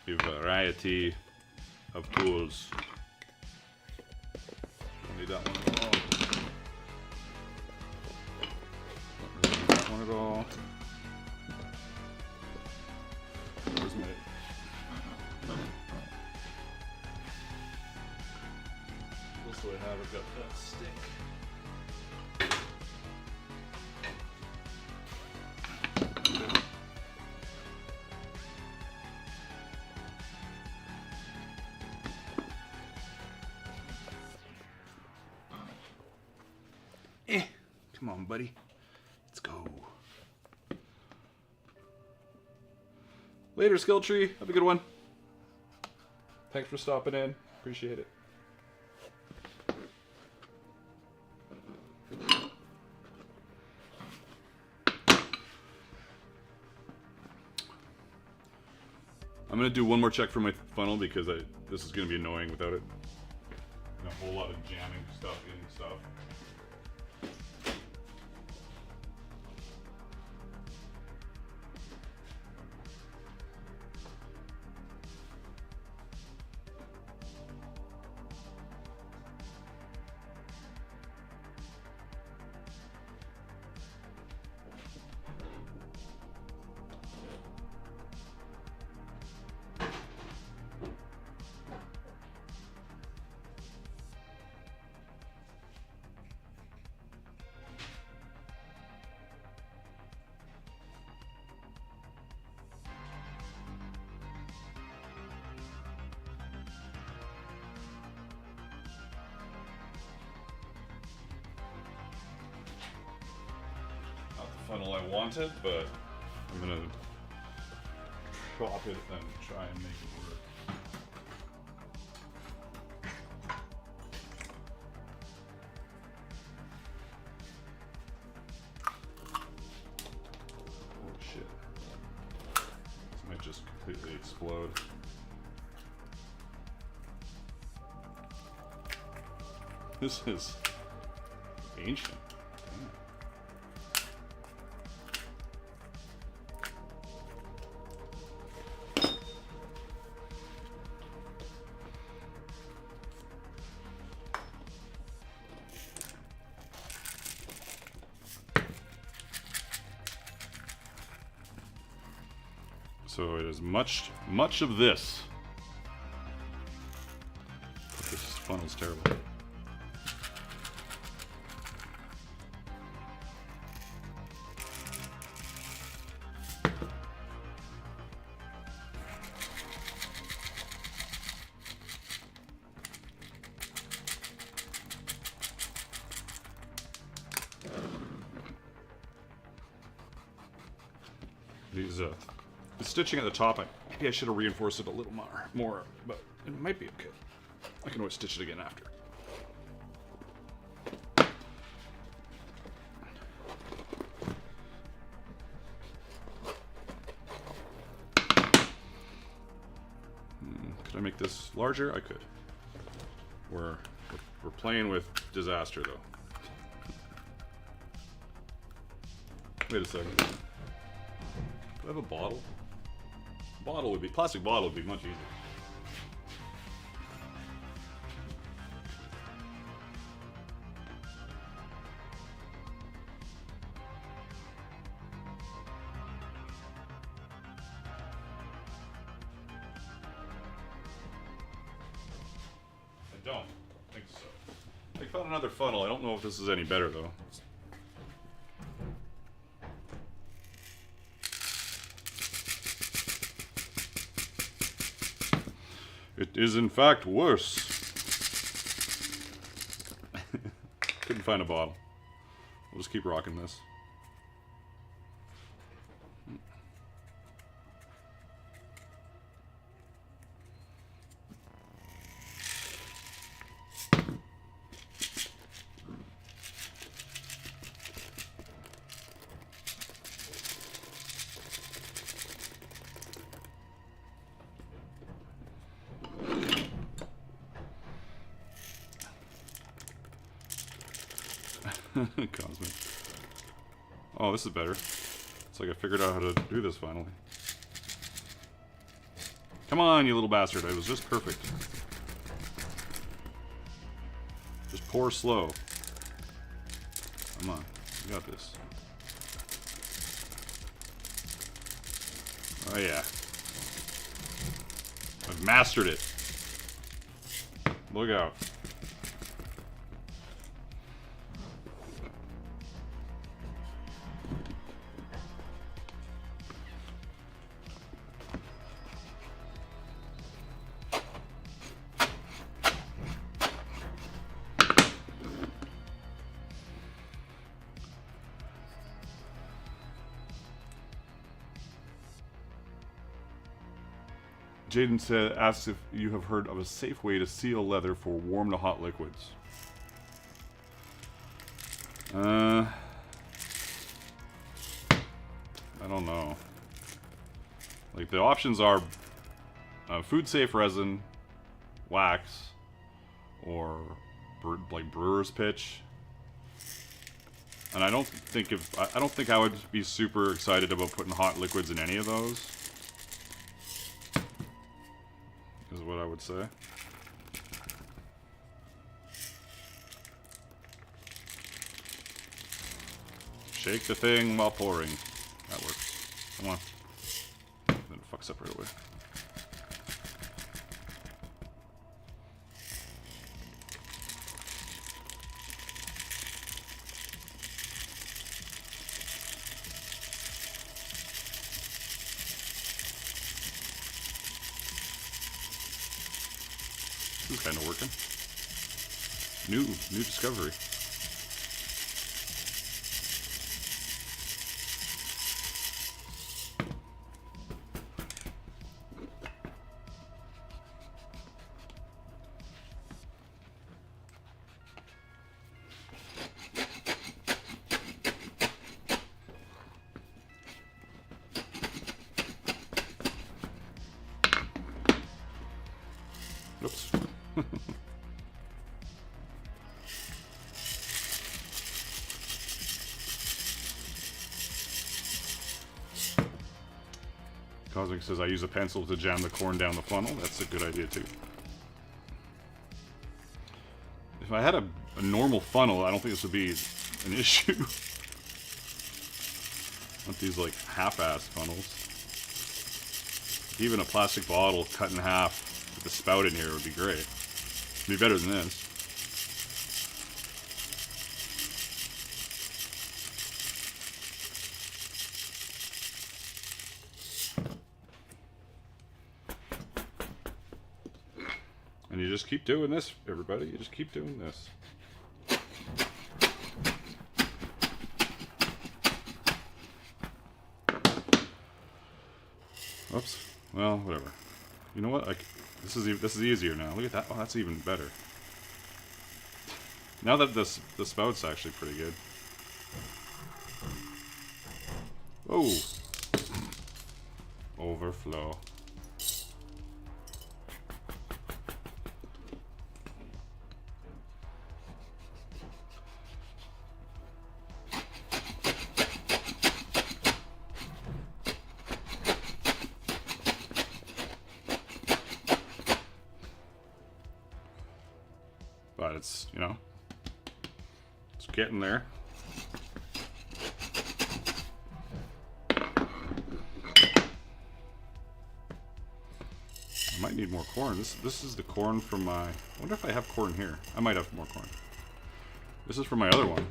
A variety of tools. Don't need that one at all. Don't really need that one at all. Where's my... This way I have got that stick. Come on, buddy. Let's go. Later, Skill Tree. Have a good one. Thanks for stopping in. Appreciate it. I'm gonna do one more check for my funnel because this is gonna be annoying without it. And a whole lot of jamming stuff in stuff. Funnel I wanted, but I'm gonna chop it and try and make it work. Oh shit. This might just completely explode. This is ancient. So it is much of this. This funnel's terrible. These the stitching at the top, maybe I should have reinforced it a little more, but it might be okay. I can always stitch it again after. Could I make this larger? I could. We're playing with disaster though. Wait a second. Do I have a bottle? Plastic bottle would be much easier. I don't think so. I found another funnel. I don't know if this is any better though. It is in fact worse. Couldn't find a bottle. We'll just keep rocking this. Cosmic. Oh, this is better. It's like I figured out how to do this finally. Come on, you little bastard. It was just perfect. Just pour slow. Come on. You got this. Oh, yeah. I've mastered it. Look out. Jaden asks if you have heard of a safe way to seal leather for warm to hot liquids. I don't know. Like, the options are food safe resin, wax, or like brewer's pitch. And I don't think I would be super excited about putting hot liquids in any of those. Is what I would say. Shake the thing while pouring. That works. Come on. Then it fucks up right away. This is kind of working. New discovery. Oops. Cosmic says I use a pencil to jam the corn down the funnel. That's a good idea too. If I had a normal funnel, I don't think this would be an issue. Not these like half-assed funnels. Even a plastic bottle cut in half with the spout in here would be great. It'd be better than this. And you just keep doing this, everybody. You just keep doing this. Oops. Well, whatever. You know what? This is easier now. Look at that. Oh, that's even better. Now that the spout's actually pretty good. Oh. Overflow. But it's, you know, it's getting there. I might need more corn. This is the corn from my... I wonder if I have corn here. I might have more corn. This is from my other one.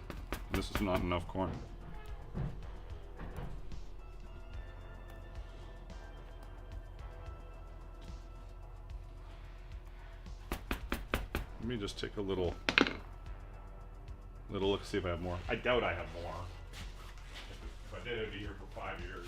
This is not enough corn. Let me just take a little look, see if I have more. I doubt I have more. If I did, it'd be here for 5 years.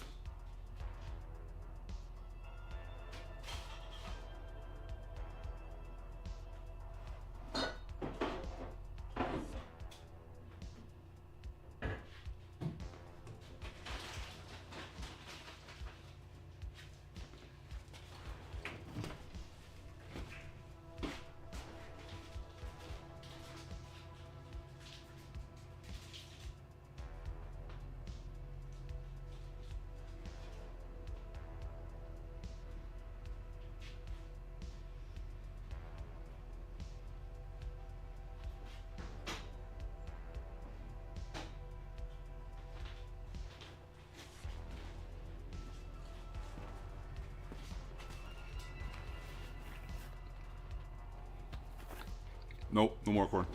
Nope, no more corn.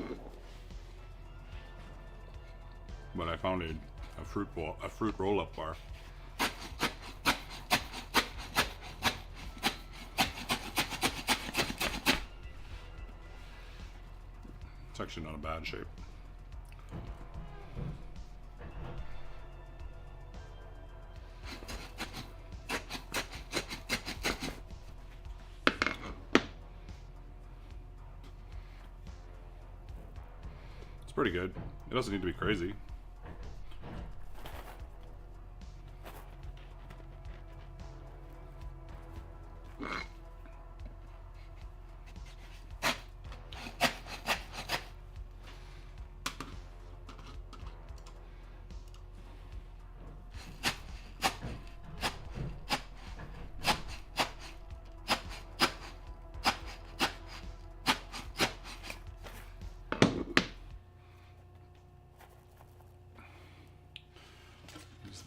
But I found a fruit roll-up bar. It's actually not a bad shape. Pretty good. It doesn't need to be crazy.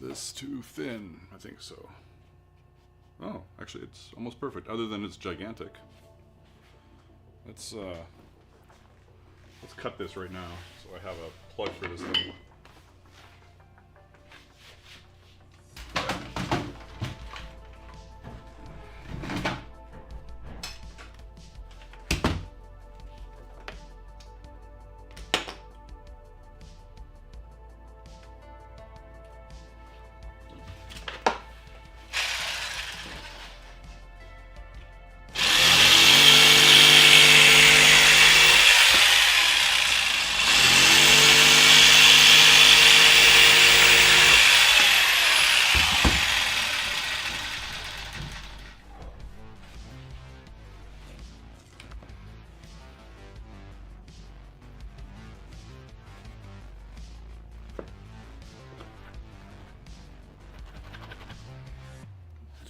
this too thin? I think so. Oh, actually it's almost perfect, other than it's gigantic. Let's cut this right now, so I have a plug for this thing.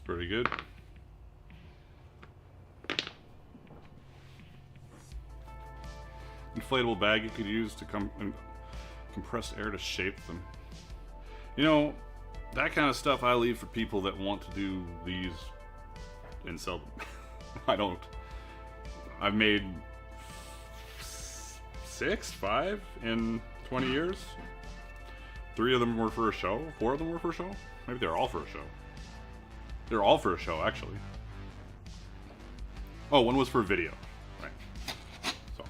Pretty good. Inflatable bag you could use to compress air to shape them. You know, that kind of stuff I leave for people that want to do these and sell them. I don't. I've made 5 in 20 years. 3 of them were for a show. 4 of them were for a show. Maybe they're all for a show. They're all for a show, actually. Oh, one was for a video. Right. So.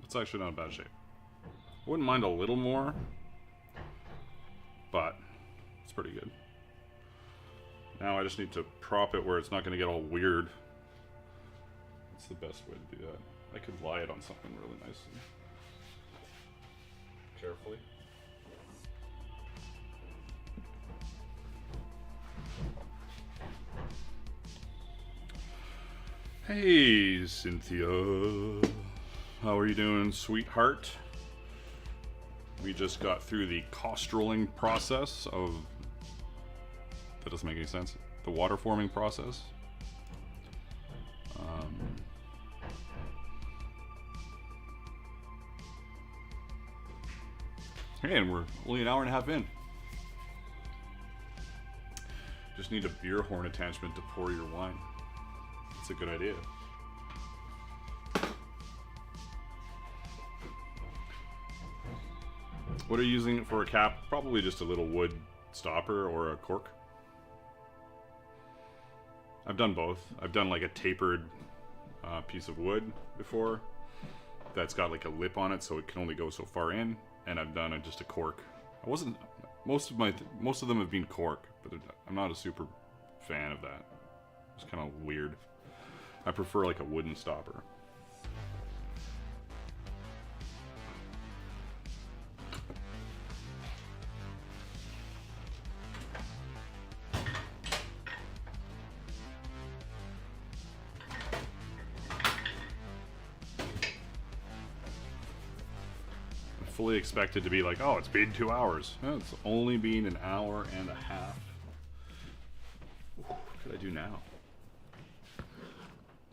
It's actually not in bad shape. I wouldn't mind a little more, but it's pretty good. Now I just need to prop it where it's not going to get all weird. That's the best way to do that. I could lie it on something really nicely. Carefully. Hey, Cynthia. How are you doing, sweetheart? We just got through the Costreling process of... That doesn't make any sense. The water forming process. Hey, and we're only an hour and a half in. Just need a beer horn attachment to pour your wine. That's a good idea. What are you using it for a cap? Probably just a little wood stopper or a cork. I've done both. I've done like a tapered piece of wood before that's got like a lip on it so it can only go so far in, and I've done just a cork. I wasn't most of them have been cork, but I'm not a super fan of that. It's kind of weird. I prefer like a wooden stopper. Fully expected to be like, oh, it's been 2 hours. No, it's only been an hour and a half. What could I do now?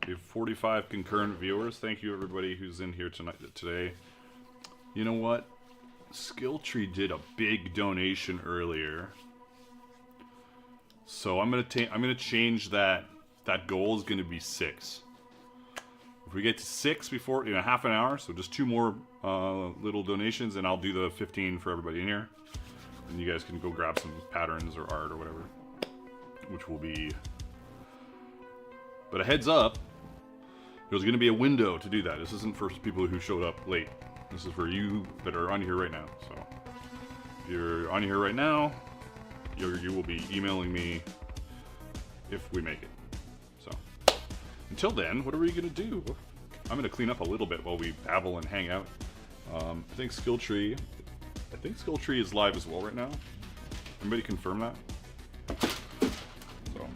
We have 45 concurrent viewers. Thank you everybody who's in here today. You know what? Skilltree did a big donation earlier, so I'm gonna change that. That goal is gonna be 6. If we get to 6 before, in a half an hour, so just 2 more little donations, and I'll do the 15 for everybody in here. And you guys can go grab some patterns or art or whatever, which will be... But a heads up, there's going to be a window to do that. This isn't for people who showed up late. This is for you that are on here right now. So if you're on here right now, you will be emailing me if we make it. So until then, what are we going to do? I'm going to clean up a little bit while we babble and hang out. I think Skilltree is live as well right now. Anybody confirm that? So.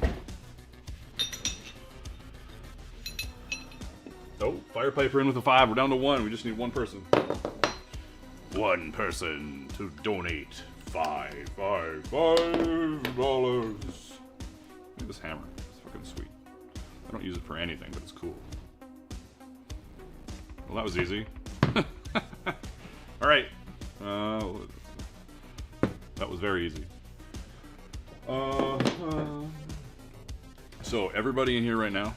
Oh, Fire Piper in with a 5. We're down to 1. We just need 1 person. one person to donate $5. Look at this hammer. It's fucking sweet. I don't use it for anything, but it's cool. Well, that was easy. Alright. That was very easy. So, everybody in here right now,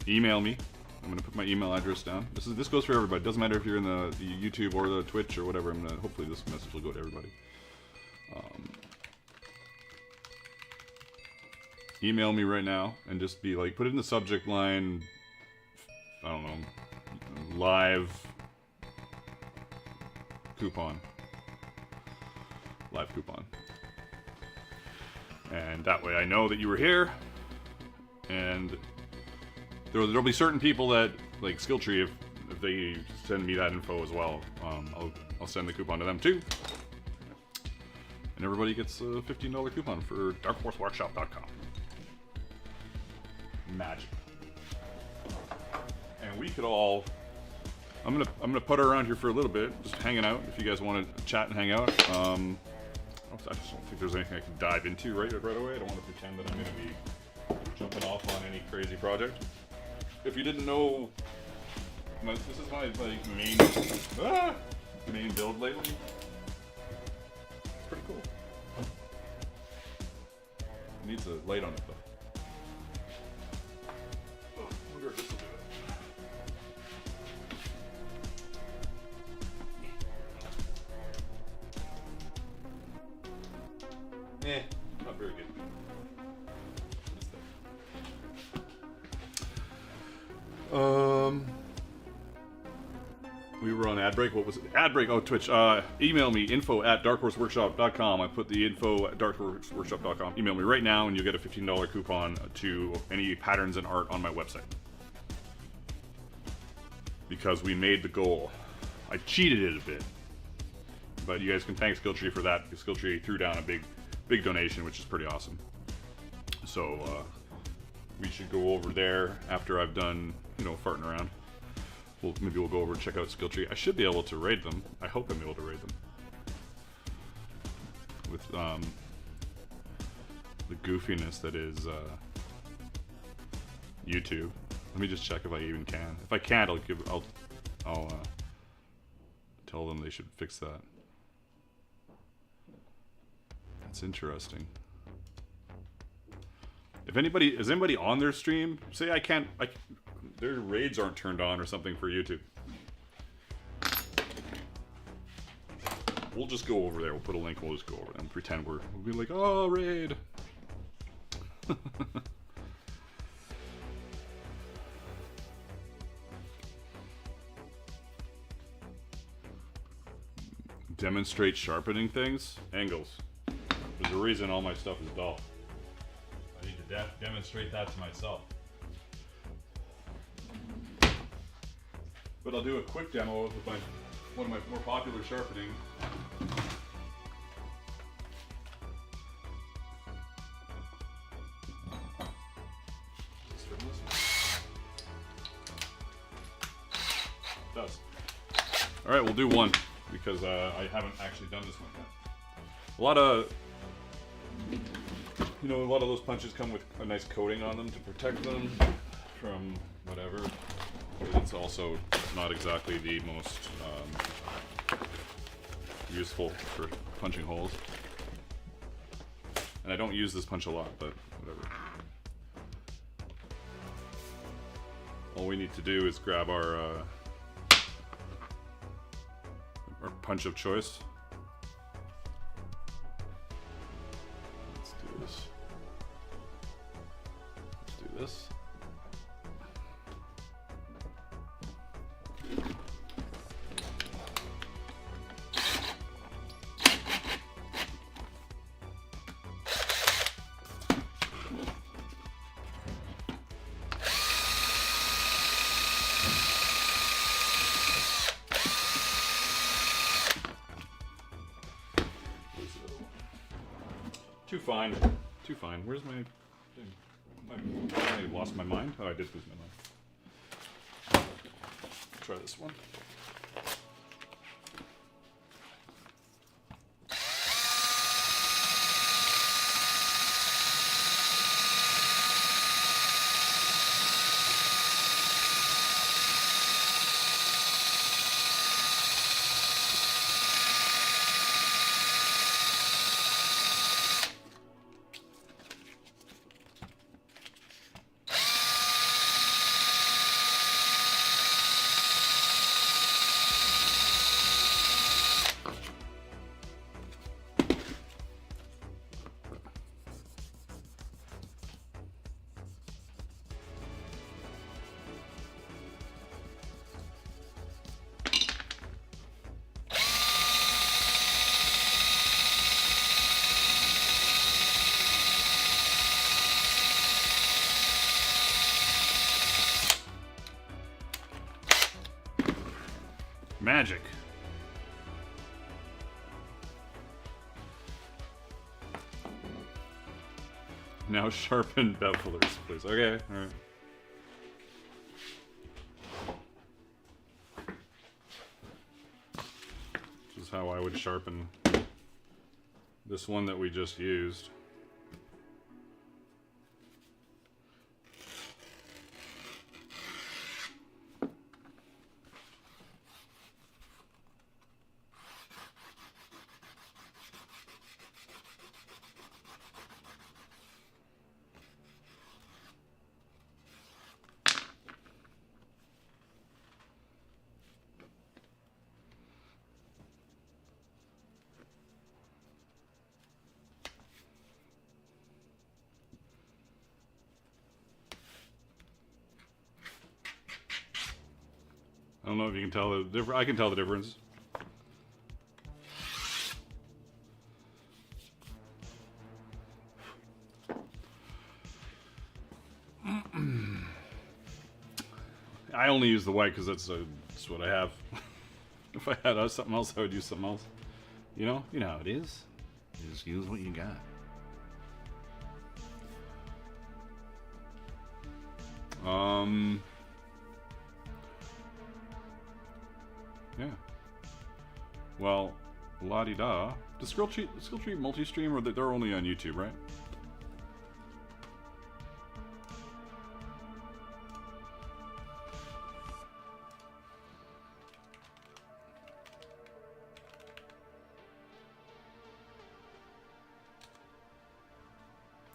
email me. I'm going to put my email address down. This goes for everybody. It doesn't matter if you're in the YouTube or the Twitch or whatever. Hopefully this message will go to everybody. Email me right now and just be like, put it in the subject line, I don't know, live coupon. Live coupon. And that way I know that you were here. And there'll be certain people that, like Skilltree, if they send me that info as well, I'll send the coupon to them too. And everybody gets a $15 coupon for darkhorseworkshop.com. Magic. And we could all... I'm gonna putter around here for a little bit, just hanging out. If you guys want to chat and hang out, I just don't think there's anything I can dive into right away. I don't want to pretend that I'm gonna be jumping off on any crazy project. If you didn't know, this is my main build lately. It's pretty cool. It needs a light on it though. I wonder if this will do it. Not very good. We were on ad break. What was it? Ad break. Oh, Twitch. Email me, info@darkhorseworkshop.com. I put the info at darkhorseworkshop.com. Email me right now and you'll get a $15 coupon to any patterns and art on my website. Because we made the goal. I cheated it a bit. But you guys can thank Skilltree for that, because Skilltree threw down a big donation, which is pretty awesome. So, we should go over there after I've done, farting around. Maybe we'll go over and check out Skilltree. I should be able to raid them. I hope I'm able to raid them. With, the goofiness that is, YouTube. Let me just check if I even can. If I can't, I'll tell them they should fix that. That's interesting. Is anybody on their stream? Say their raids aren't turned on or something for YouTube. We'll just go over there. We'll put a link. We'll just go over there and pretend we'll be like, oh, raid. Demonstrate sharpening things? Angles. There's a reason all my stuff is dull. I need to demonstrate that to myself. But I'll do a quick demo with one of my more popular sharpening. It does. Alright, we'll do one, because I haven't actually done this one yet. A lot of those punches come with a nice coating on them to protect them from whatever. But it's also not exactly the most useful for punching holes. And I don't use this punch a lot, but whatever. All we need to do is grab our punch of choice. Let's do this. Let's do this. Too fine. Where's my thing? I lost my mind? Oh, I did lose my mind. Try this one. Magic. Now sharpen bevelers, please. Okay, alright. This is how I would sharpen this one that we just used. I don't know if you can tell the difference. I can tell the difference. I only use the white because that's what I have. If I had something else, I would use something else. You know how it is. You just use what you got. Yeah. Well, la-di-da. Does Skill Tree multi-stream, or they're only on YouTube, right?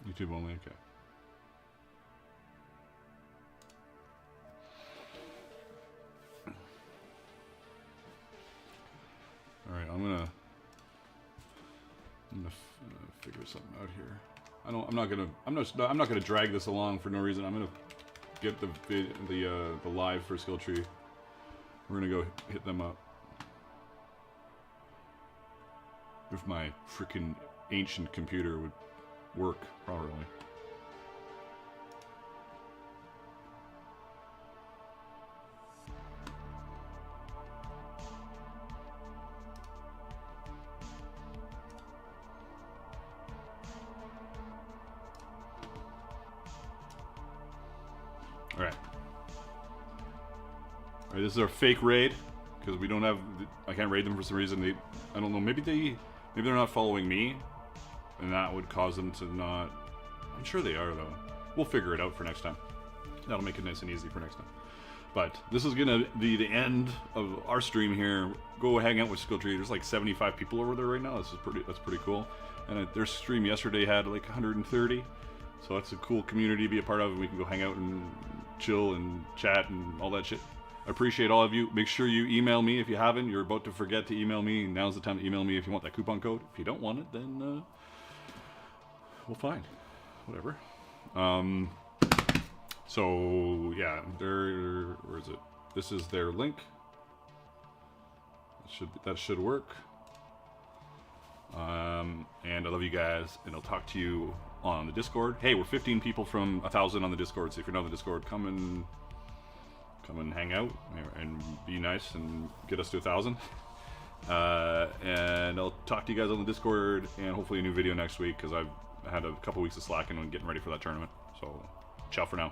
YouTube only, okay. Alright, I'm gonna figure something out here. I'm not gonna drag this along for no reason. I'm gonna get the live for Skill Tree. We're gonna go hit them up. If my freaking ancient computer would work properly. Alright, this is our fake raid, because we don't have, I can't raid them for some reason. I don't know, maybe they're not following me, and that would cause them to not, I'm sure they are though. We'll figure it out for next time. That'll make it nice and easy for next time. But this is gonna be the end of our stream here. Go hang out with Skill Tree. There's like 75 people over there right now. That's pretty cool. And their stream yesterday had like 130. So that's a cool community to be a part of. We can go hang out and chill and chat and all that shit. I appreciate all of you. Make sure you email me if you haven't. You're about to forget to email me. Now's the time to email me if you want that coupon code. If you don't want it, then well, fine. Whatever. So yeah, where is it? This is their link. That should work. And I love you guys, and I'll talk to you on the Discord. Hey, we're 15 people from 1,000 on the Discord, so if you're not on the Discord, come and hang out and be nice and get us to 1,000. And I'll talk to you guys on the Discord, and hopefully a new video next week, because I've had a couple weeks of slacking and getting ready for that tournament. So, ciao for now.